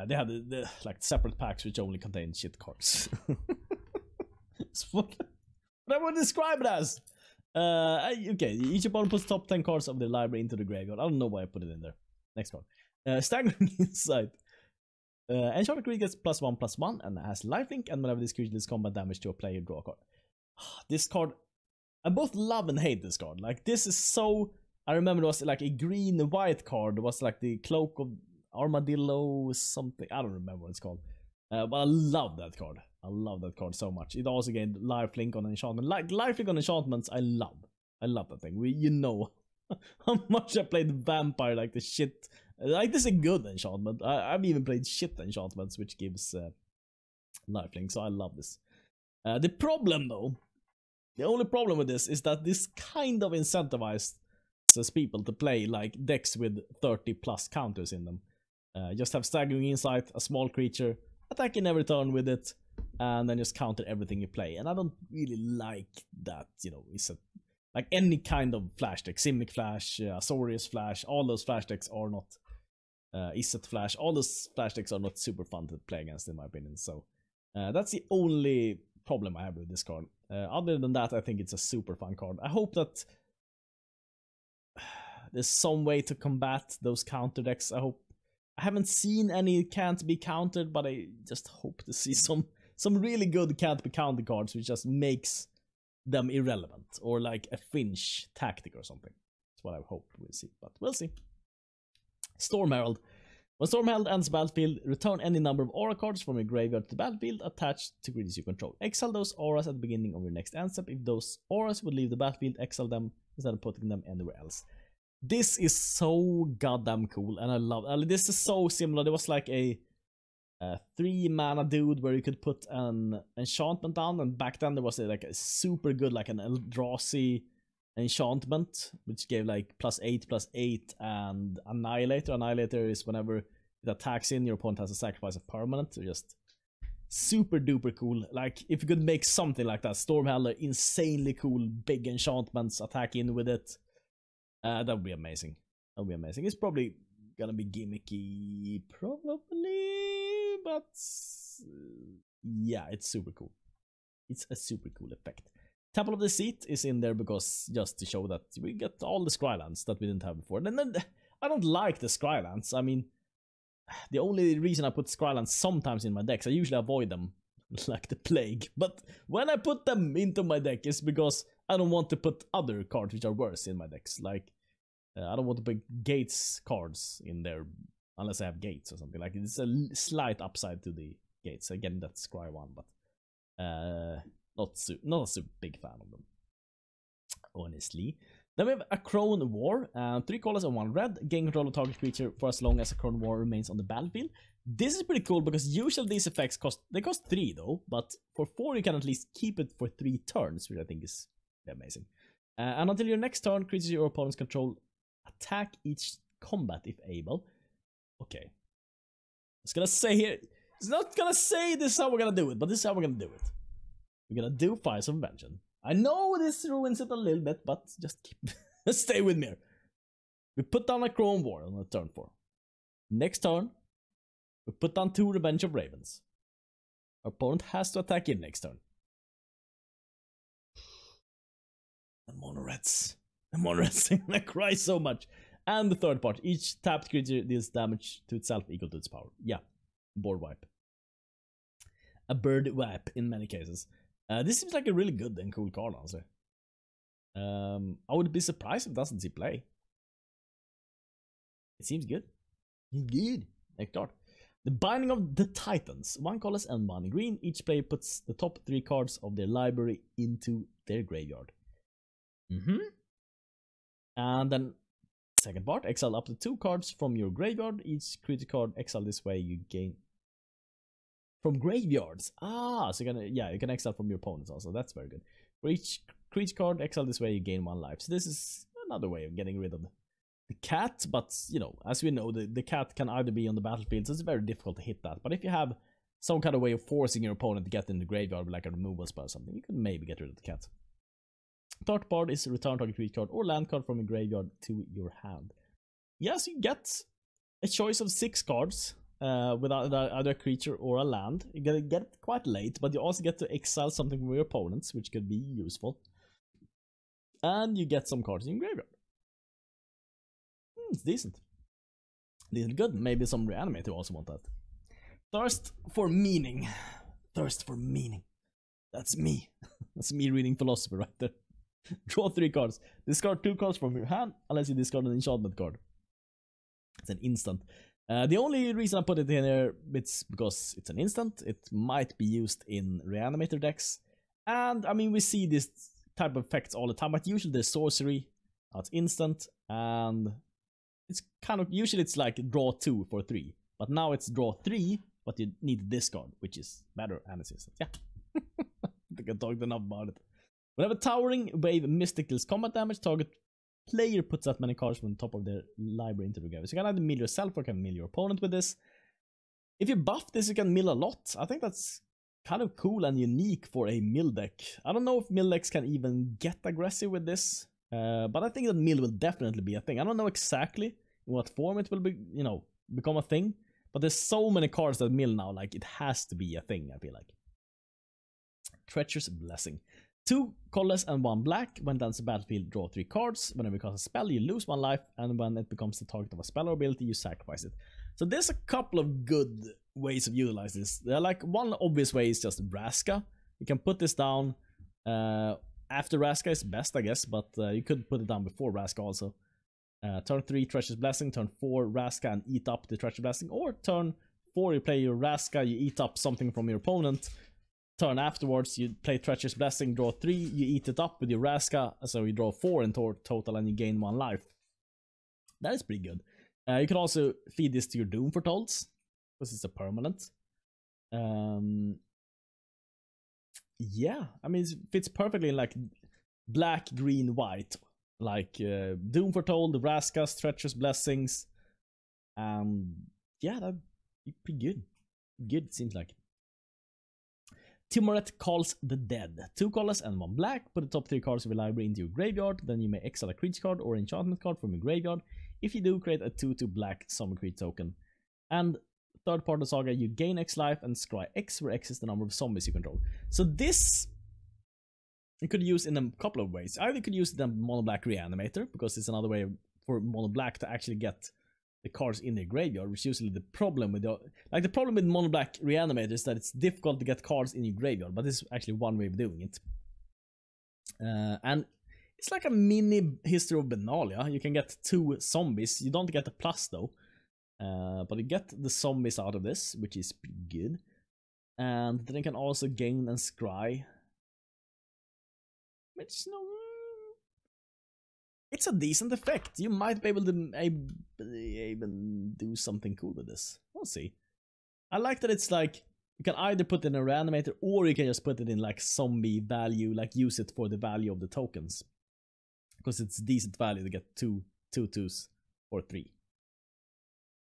they have the like separate packs which only contain shit cards. That's what I would describe it as. Okay, each opponent puts top 10 cards of their library into the graveyard. I don't know why I put it in there. Next card. Staggering Insight. Enchanted creature gets +1/+1 and has lifelink, and whenever this creature deals combat damage to a player, draw a card. This card, I both love and hate this card. Like, this is so... I remember it was like a green-white card. It was like the Cloak of Armadillo something. I don't remember what it's called. But I love that card. I love that card so much. It also gained lifelink on enchantment. Like, lifelink on enchantments, I love. I love that thing. You know how much I played Vampire, like the shit. Like, this is a good enchantment. I've even played shit enchantments, which gives lifelink, so I love this. The problem, though, the only problem with this is that this kind of incentivizes people to play like decks with 30+ counters in them. Just have Staggering Insight, a small creature, attack in every turn with it, and then just counter everything you play. And I don't really like that, you know, it's like any kind of flash deck. Simic Flash, Azorius Flash, all those flash decks are not... Iset Flash, all those flash decks are not super fun to play against in my opinion. So that's the only problem I have with this card. Other than that, I think it's a super fun card. I hope that there's some way to combat those counter decks. I haven't seen any can't be countered, but I just hope to see some really good can't be countered cards which just makes them irrelevant, or like a fringe tactic or something. That's what I hope we'll see, but we'll see. Storm Herald. When Storm Herald ends the battlefield, return any number of aura cards from your graveyard to the battlefield attached to creatures you control. Exile those auras at the beginning of your next end step. If those auras would leave the battlefield, exile them instead of putting them anywhere else. This is so goddamn cool, and I love it. This is so similar. There was like a 3-mana dude where you could put an enchantment down, and back then there was like a super good, like an Eldrazi enchantment, which gave like +8/+8 and Annihilator. Annihilator is whenever it attacks in, your opponent has to sacrifice a permanent. So just super duper cool. Like if you could make something like that, Stormhowler, insanely cool, big enchantments, attack in with it. That would be amazing. That would be amazing. It's probably gonna be gimmicky, probably, but yeah, it's super cool. It's a super cool effect. Temple of the Seat is in there because just to show that we get all the Scrylands that we didn't have before. And then I don't like the Scrylands. I mean, the only reason I put Scrylands sometimes in my decks, I usually avoid them like the plague. But when I put them into my deck, it's because I don't want to put other cards which are worse in my decks. Like, I don't want to put Gates cards in there unless I have Gates or something. Like, it's a slight upside to the Gates. Again, that's Scry 1, but not a super big fan of them, honestly. Then we have a Crone War, 3 colors and 1 red. Gain control of target creature for as long as a Crone War remains on the battlefield. This is pretty cool because usually these effects cost 3 though, but for 4 you can at least keep it for 3 turns, which I think is amazing. And until your next turn, creatures your opponents control attack each combat if able. Okay. It's gonna say here, it's not gonna say this is how we're gonna do it, but this is how we're gonna do it. We're gonna do Fires of Vengeance. I know this ruins it a little bit, but just keep stay with me. We put down a Crone War on turn 4. Next turn, we put down 2 Revenge of Ravens. Our opponent has to attack in next turn. The mono reds. The mono reds are gonna cry so much. And the third part, each tapped creature deals damage to itself equal to its power. Yeah, board wipe. A bird wipe in many cases. This seems like a really good and cool card, honestly. I would be surprised if it doesn't see play. It seems good. Good. Next card. The Binding of the Titans. 1 colors and 1 green. Each player puts the top 3 cards of their library into their graveyard. And then, second part, exile up to 2 cards from your graveyard. Each creature card exile this way you gain from graveyards. So you can exile from your opponents also. That's very good. For each creature card exile this way you gain 1 life. So this is another way of getting rid of the cat, but you know, as we know, the cat can either be on the battlefield, so it's very difficult to hit that. But if you have some kind of way of forcing your opponent to get in the graveyard with like a removal spell or something, you can maybe get rid of the cat. Third part is return target creature card or land card from your graveyard to your hand. Yes, you get a choice of 6 cards with either a creature or a land. You're gonna get it quite late, but you also get to exile something from your opponents, which could be useful. And you get some cards in your graveyard. It's decent. Decent good. Maybe some reanimate who also want that. Thirst for meaning. Thirst for meaning. That's me. That's me reading philosophy right there. Draw 3 cards. Discard 2 cards from your hand unless you discard an enchantment card. It's an instant. The only reason I put it in here is because it's an instant. It might be used in reanimator decks. And I mean, we see this type of effects all the time, but usually there's sorcery. It's instant, and it's kind of, usually it's like draw 2 for 3. But now it's draw 3, but you need to discard, which is better and it's instant. Yeah. I think I talked enough about it. Whenever Towering Wave Mystic deals combat damage, target player puts that many cards from the top of their library into the graveyard. So you can either mill yourself or can mill your opponent with this. If you buff this, you can mill a lot. I think that's kind of cool and unique for a mill deck. I don't know if mill decks can even get aggressive with this, but I think that mill will definitely be a thing. I don't know exactly in what form it will be, you know, become a thing, but there's so many cards that mill now, like it has to be a thing, I feel like. Treacherous Blessing. 2 colorless and 1 black. When it enters the battlefield, draw 3 cards. Whenever you cast a spell, you lose 1 life, and when it becomes the target of a spell or ability, you sacrifice it. So there's a couple of good ways of utilizing this. Like, one obvious way is just Vraska. You can put this down after Vraska is best, I guess, but you could put it down before Vraska also. Turn 3, Treacherous Blessing. Turn 4, Vraska, and eat up the Treacherous Blessing. Or turn 4, you play your Vraska, you eat up something from your opponent. Turn afterwards, you play Treacherous Blessing, draw 3, you eat it up with your Vraska, so you draw 4 in total and you gain 1 life. That is pretty good. You can also feed this to your Doom Fortolds, because it's a permanent. Yeah, I mean, it fits perfectly in like black, green, white, like Doom Foretold, Raskas, Treacherous Blessings, yeah, that'd be pretty good. Good, seems like. Timoret Calls the Dead. 2 colors and 1 black. Put the top 3 cards of your library into your graveyard. Then you may exile a creature card or enchantment card from your graveyard. If you do, create a 2/2 black summon creature token. And third part of the saga, you gain X life and scry X, where X is the number of zombies you control. So this you could use in a couple of ways. Either you could use the mono black reanimator, because it's another way for mono black to actually get the cards in their graveyard, which is usually the problem with the problem with mono black reanimator is that it's difficult to get cards in your graveyard, but this is actually one way of doing it. And it's like a mini History of Benalia. You can get 2 zombies. You don't get the plus though, but you get the zombies out of this, which is pretty good. And then you can also gain and scry, which it's a decent effect. You might be able to even do something cool with this. We'll see. I like that it's like, you can either put it in a reanimator, or you can just put it in like zombie value, like use it for the value of the tokens. Because it's decent value to get 2 2/2s or 3.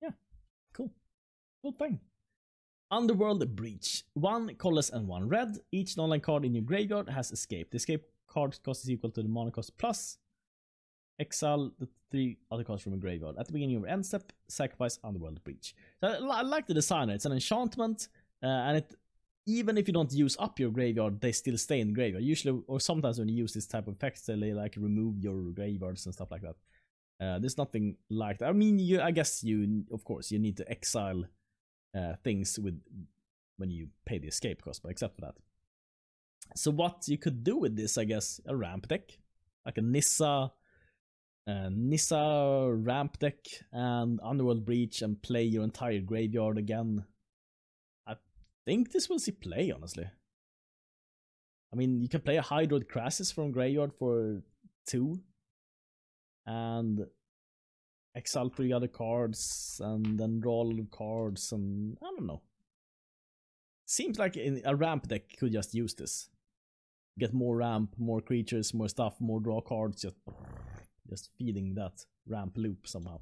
Yeah, cool. Cool thing. Underworld Breach. 1 colorless and 1 red. Each non-land card in your graveyard has escape. The escape card cost is equal to the mana cost plus exile the 3 other cards from a graveyard. At the beginning of your end step, sacrifice Underworld Breach. So I like the design. It's an enchantment, and it, even if you don't use up your graveyard, they still stay in the graveyard. Usually, or sometimes when you use this type of effects, they like remove your graveyards and stuff like that. There's nothing like that. I mean, I guess of course, you need to exile things when you pay the escape cost, but except for that. So what you could do with this, I guess, a ramp deck, like a Nissa ramp deck and Underworld Breach, and play your entire graveyard again. I think this will see play, honestly. I mean, you can play a Hydroid Crassus from graveyard for 2 and exile 3 other cards and then draw a little cards, and I don't know. Seems like a ramp deck could just use this. Get more ramp, more creatures, more stuff, more draw cards, just feeding that ramp loop somehow.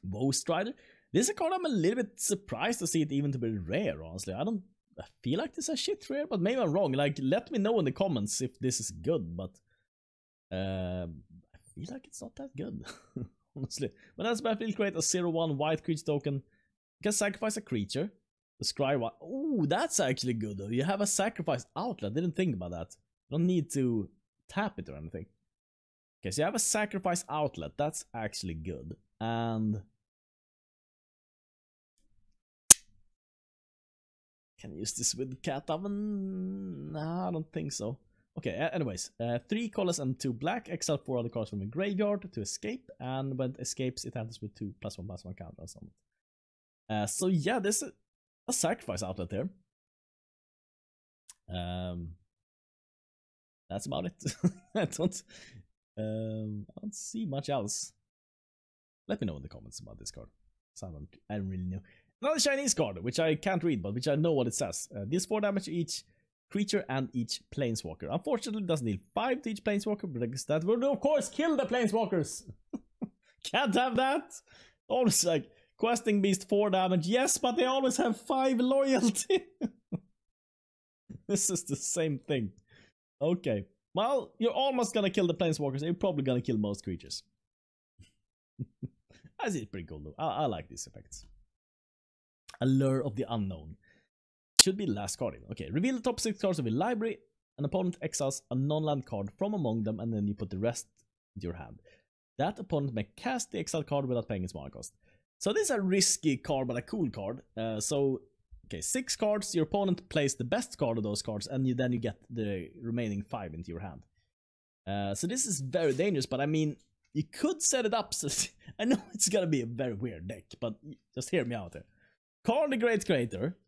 Woe Strider. This is a card I'm a little bit surprised to see it even to be rare, honestly. I feel like this is a shit rare, but maybe I'm wrong. Like, let me know in the comments if this is good, but I feel like it's not that good, honestly. When that's battlefield, create a 0/1 white creature token. You can sacrifice a creature. The scry one. Oh, that's actually good though. You have a sacrifice outlet. Didn't think about that. You don't need to tap it or anything. Okay, so you have a sacrifice outlet. That's actually good. And can I use this with Cat Oven? Nah, I don't think so. Okay, anyways, 3 colors and 2 black. Exile 4 other cards from a graveyard to escape, and when it escapes, it enters with 2+1/+1 counter or something. So yeah, this is a sacrifice outlet there. That's about it. I don't see much else. Let me know in the comments about this card. So I don't really know. Another Chinese card, which I can't read, but which I know what it says. Deals 4 damage to each creature and each planeswalker. Unfortunately, it doesn't deal 5 to each planeswalker, but that would of course kill the planeswalkers. Can't have that. Always like questing beast 4 damage. Yes, but they always have 5 loyalty. This is the same thing. Okay. Well, you're almost gonna kill the planeswalkers. You're probably gonna kill most creatures. I see it's pretty cool though. I like these effects. Allure of the Unknown. Should be last card. Okay, reveal the top 6 cards of your library. An opponent exiles a non-land card from among them, and then you put the rest into your hand. That opponent may cast the exiled card without paying its mana cost. So this is a risky card, but a cool card. Okay, 6 cards. Your opponent plays the best card of those cards, and then you get the remaining 5 into your hand. So this is very dangerous, but I mean, you could set it up so I know it's gonna be a very weird deck, but just hear me out here. Karn the Great Creator,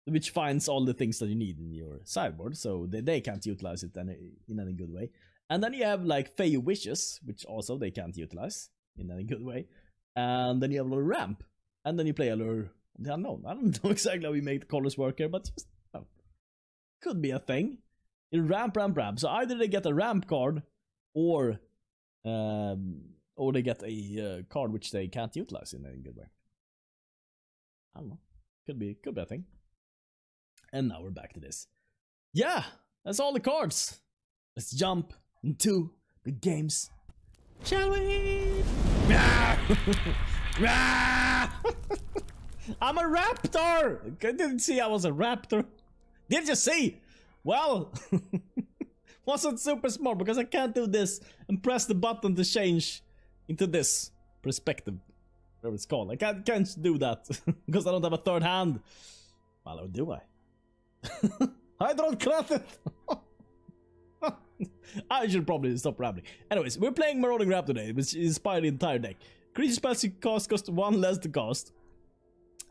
which finds all the things that you need in your sideboard, so they can't utilize it in any good way. And then you have like Fey Wishes, which also they can't utilize in any good way. And then you have a little ramp, and then you play Allure of the Unknown. I don't know exactly how we make the colors work here, but just, could be a thing. You ramp. So either they get a ramp card, or they get a card which they can't utilize in a good way. I don't know. Could be a thing. And now we're back to this. Yeah, that's all the cards. Let's jump into the games, shall we? I'm a raptor! I didn't see I was a raptor. Did you see? Well, wasn't super smart because I can't do this and press the button to change into this perspective, whatever it's called. I can't do that because I don't have a third hand. Well, or do I? I don't credit. I should probably stop rambling. Anyways, we're playing Marauding Raptor today, which inspired the entire deck. Creature spells you cost 1 less to cast.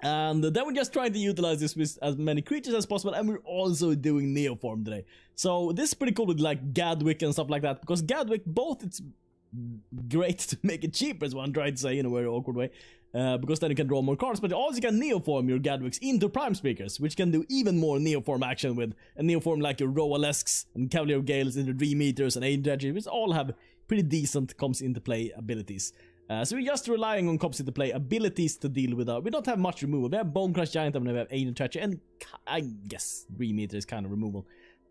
And then we're just trying to utilize this with as many creatures as possible, and we're also doing Neoform today. So this is pretty cool with like Gadwick and stuff like that, because Gadwick, both it's great to make it cheaper, as one tried to say in a very awkward way, because then you can draw more cards, but you also can Neoform your Gadwicks into Prime Speakers, which can do even more Neoform action with a Neoform like your Roalesks and Cavalier of Gales into Dream Eaters and Agent of Treachery, which all have pretty decent comes into play abilities. So we're just relying on comes into play abilities to deal with. We don't have much removal. We have Bonecrusher Giant, and we have Agent of Treachery, and I guess Dream Eater is kind of removal.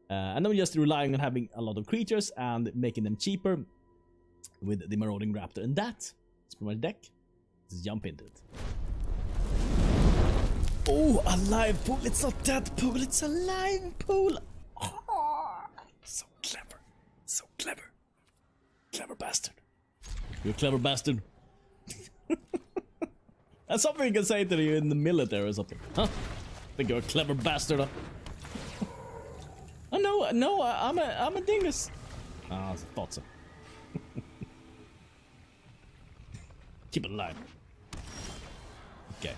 And then we're just relying on having a lot of creatures and making them cheaper with the Marauding Raptor. And that is pretty much deck. Let's jump into it. Oh, a live pool. It's not that pool, it's a live pool. Oh, so clever. So clever. Clever bastard. You're a clever bastard. That's something you can say to you in the military or something. Huh? Think you're a clever bastard, huh? Oh no, I'm a dingus. Ah, I thought so. Keep it alive. Okay.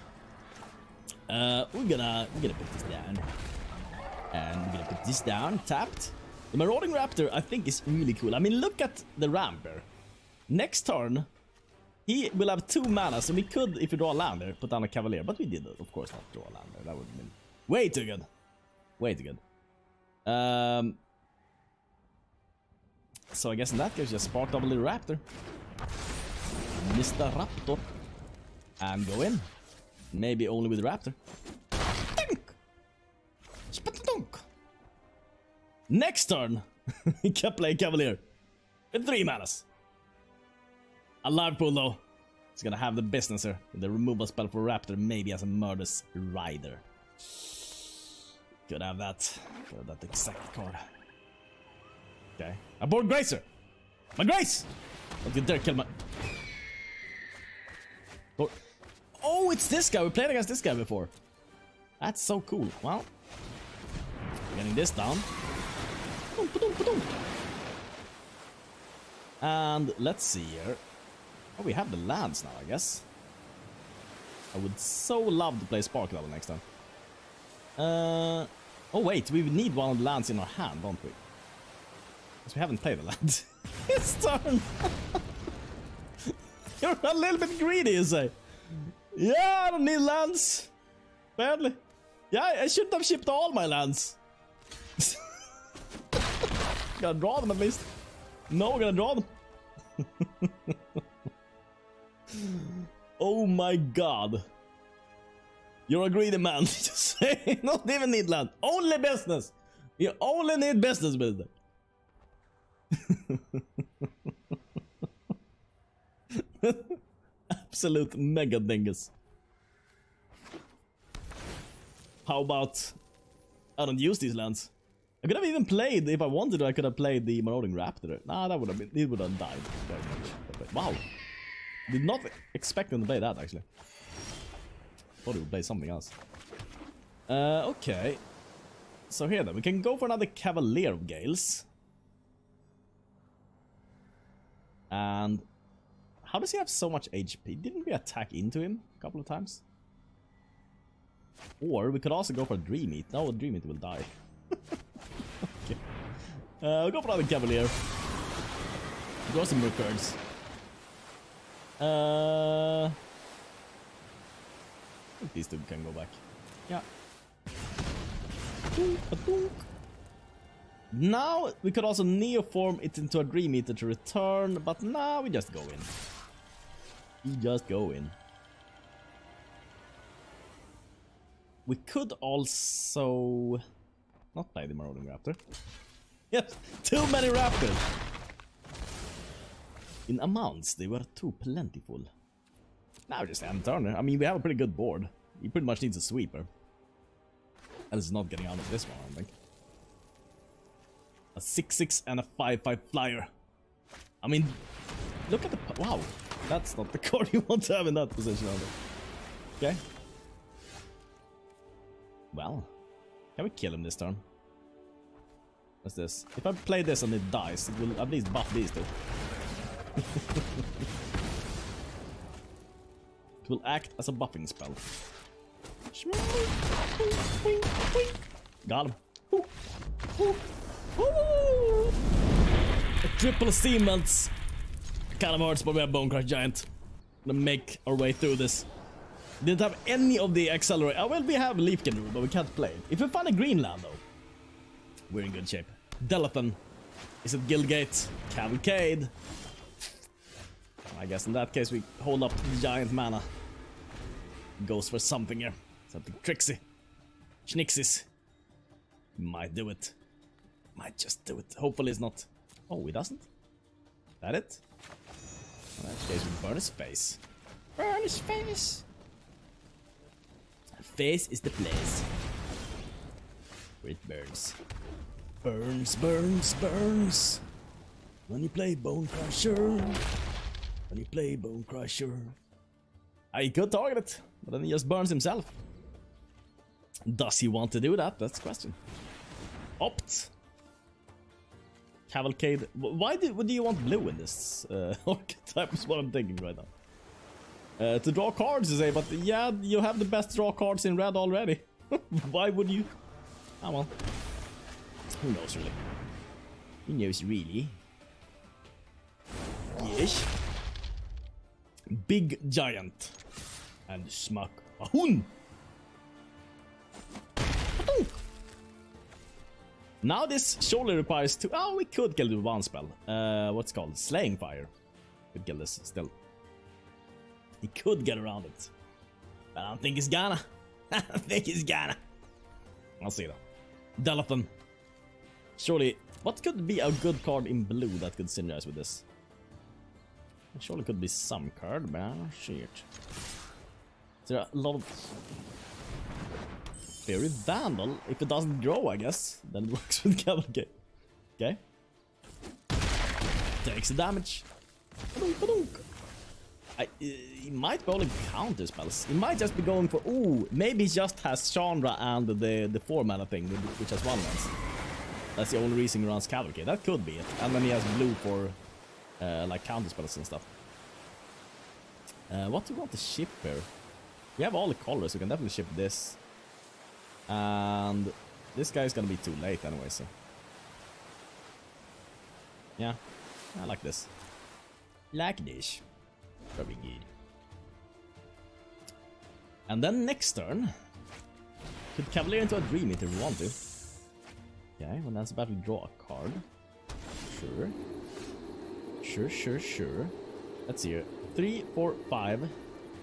We're gonna put this down. And we're gonna put this down, tapped. The Marauding Raptor, I think, is really cool. I mean, look at the ramper. Next turn, he will have 2 mana, so we could, if we draw a land there, put down a Cavalier. But we did, of course, not draw a land there. That would have been way too good. Way too good. So I guess in that case, just spark double the Raptor. Mr. Raptor. And go in. Maybe only with the Raptor. Dunk! Spatadunk! Next turn, he can play Cavalier. With 3 manas. A live pool though. He's gonna have the business here. The removal spell for Raptor, maybe as a Murderous Rider. Could have that. Could have that exact card. Okay. Arboreal Grazer! My Grace! Don't you dare kill my... Oh, it's this guy. We played against this guy before. That's so cool. Well, getting this down. And let's see here. Oh, we have the lands now, I guess. I would so love to play Spark Level next time. Oh wait, we need one of the lands in our hand, don't we? Because we haven't played the land. It's turn! You're a little bit greedy, you say? Yeah, I don't need lands. Badly. Yeah, I shouldn't have shipped all my lands. Gotta draw them at least. No, we're gonna draw them. Oh my god. You're a greedy man. Just say, don't even need land. Only business. You only need business with it. Absolute mega dingus. How about I don't use these lands? I could have even played, if I wanted to, I could have played the Marauding Raptor. Nah, that would have been, it would have died very much. Wow. Did not expect him to play that, actually. Thought he would play something else. Okay. So here then, we can go for another Cavalier of Gales. And how does he have so much HP? Didn't we attack into him a couple of times? Or we could also go for Dream Eat. No, Dream Eat will die. Okay. We'll go for another Cavalier. Draw some more cards. I think these two can go back. Yeah. Now we could also Neoform it into a Dream Eater to return, but now we just go in. We just go in. We could also not play the Marauding Raptor. Yes, too many Raptors. In amounts, they were too plentiful. Now just end turn. I mean, we have a pretty good board. He pretty much needs a sweeper. And it's not getting out of this one, I don't think. A 6/6 and a 5/5 flyer. I mean, look at the... Wow, that's not the card you want to have in that position, either. Okay. Well, can we kill him this turn? What's this? If I play this and it dies, it will at least buff these two. It will act as a buffing spell. Got him. A triple steam melts. Kind of hurts, but we have Bonecrusher Giant. Gonna make our way through this. Didn't have any of the accelerate. Well, we have Leafkin Druid, but we can't play it. If we find a green land, though, we're in good shape. Delathan. Is it Guildgate? Cavalcade. I guess in that case we hold up the giant mana. Goes for something here. Something tricksy. Schnixies. Might do it. Might just do it. Hopefully it's not. Oh, he doesn't? Is that it? In that case we burn his face. Burn his face! Face is the place where it burns. Burns, burns, burns. When you play Bonecrusher. When you play Bonecrusher. He could target it, but then he just burns himself. Does he want to do that? That's the question. Opt. Cavalcade. Why do you want blue in this archetype is what I'm thinking right now. To draw cards, you say, but yeah, you have the best draw cards in red already. Why would you? Ah, well. Who knows, really? Who knows, really? Yes. Big Giant. And Smack. Ahun! Now this surely requires two. Oh, we could kill it with one spell. What's it called? Slaying Fire. Could kill this still. He could get around it. But I don't think he's gonna. I don't think he's gonna. I'll see though. Delathan. Surely, what could be a good card in blue that could synergize with this? It surely could be some card, but shit. There are a lot of Fairy Vandal. If it doesn't grow, I guess, then it works with Cavalcade. Okay. Takes the damage. He might be only counter spells. He might just be going for. Ooh, maybe he just has Chandra and the 4-mana thing, which has 1 lands. That's the only reason he runs Cavalcade. That could be it. And then he has blue for like counter spells and stuff. What do we want to ship here? We have all the colors. We can definitely ship this. And this guy's gonna be too late anyway, so. Yeah, I like this. Like this. Very good. And then next turn, could Cavalier into a Dream Eater if we want to. Okay, when that's about to draw a card. Sure. Sure. Let's see here. 3, 4, 5,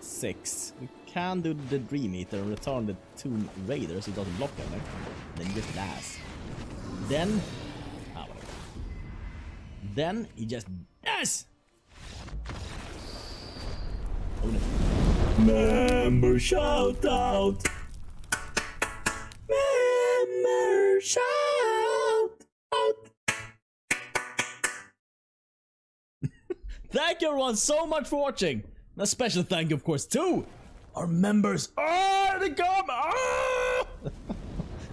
6. We can do the Dream Eater and return the 2 Raiders so it doesn't block them. Then just last. Then. Whatever. Then he just does! Oh no. Member shout out! Member shout out! Thank you everyone so much for watching! And a special thank you of course to our members. Oh, they come! Oh!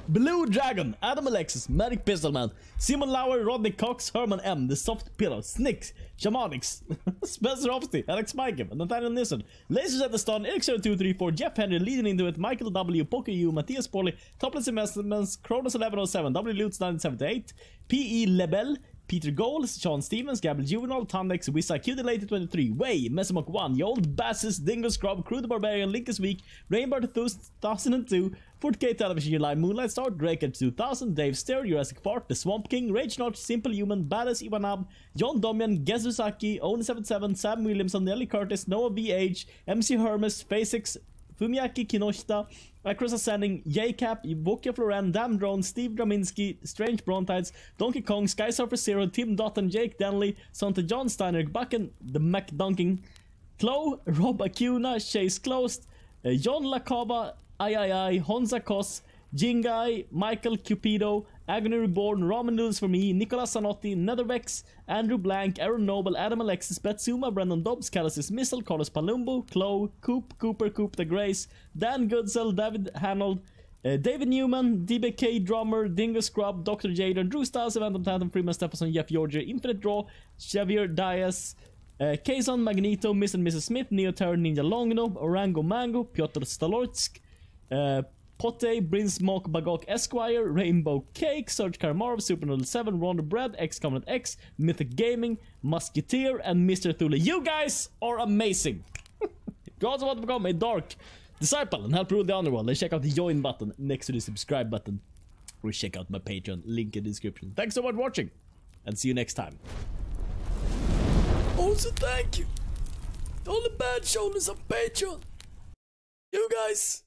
Blue Dragon, Adam Alexis, Medic Pistolman, Simon Lauer, Rodney Cox, Herman M, The Soft Pillow, Snicks, Shamanix, Spencer Hofsty, Alex Maikem, Nathaniel Nissen, Lasers at the Stun, Eric0234, Jeff Henry, Leading Into It, Michael W, Poker U, Matthias Pauly, Topless Investments, Kronos 1107, W Lutz 978, PE Lebel, Peter Goals, Sean Stevens, Gabriel Juvenal, Tandex, Wisa, Delated 23, Way, Mesamok 1, Yold, Basses, Dingo Scrub, Crew the Barbarian, Linkus Week, Rainbow 2002, 40k Television July, Moonlight Star, Drake 2000, Dave Stair, Jurassic Park, The Swamp King, Rage Notch, Simple Human, Badass Ivanab, John Domian, Gezusaki, Owen77, Sam Williamson, Nelly Curtis, Noah VH, MC Hermes, Phasix, Fumiaki Kinoshita, Across Ascending, J-Cap, Vokia Floran, Damn Drone, Steve Draminski, Strange Brontides, Donkey Kong, Sky Surfer Zero, Tim Dotton, Jake Denley, Santa John Steiner, Bucken, The McDunking, Chloe, Rob Acuna, Chase Closed, John Lacaba, III, Honza Kos, Jingai, Michael Cupido, Agony Reborn, Ramen Noodles for me, Nicolas Sanotti, Nethervex, Andrew Blank, Aaron Noble, Adam Alexis, Betsuma, Brandon Dobbs, Callisis Missile, Carlos Palumbo, Chloe, Coop, Cooper, Coop the Grace, Dan Goodsell, David Hanold, David Newman, DBK Drummer, Dingo Scrub, Dr. Jaden, Drew Styles, Evantum Tantum, Freeman Stephenson, Jeff Georgia, Infinite Draw, Xavier Diaz, Kazon, Magneto, Miss and Mrs. Smith, Neo Terror, Ninja Longno, Orango Mango, Piotr Stalorsk, Pote, Brinsmock, Bagok Esquire, Rainbow Cake, Serge Karmarov, Supernoodle 7, Ronda Bread, X Covenant X, Mythic Gaming, Musketeer, and Mr. Thule. You guys are amazing! If you also want to become a Dark Disciple and help rule the underworld, then check out the join button next to the subscribe button, or check out my Patreon, link in the description. Thanks so much for watching, and see you next time. Also, thank you to all the bad shoulders on Patreon. You guys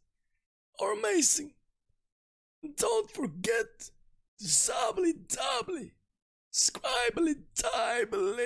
are amazing. And don't forget to subbly doubly, scribely tibly.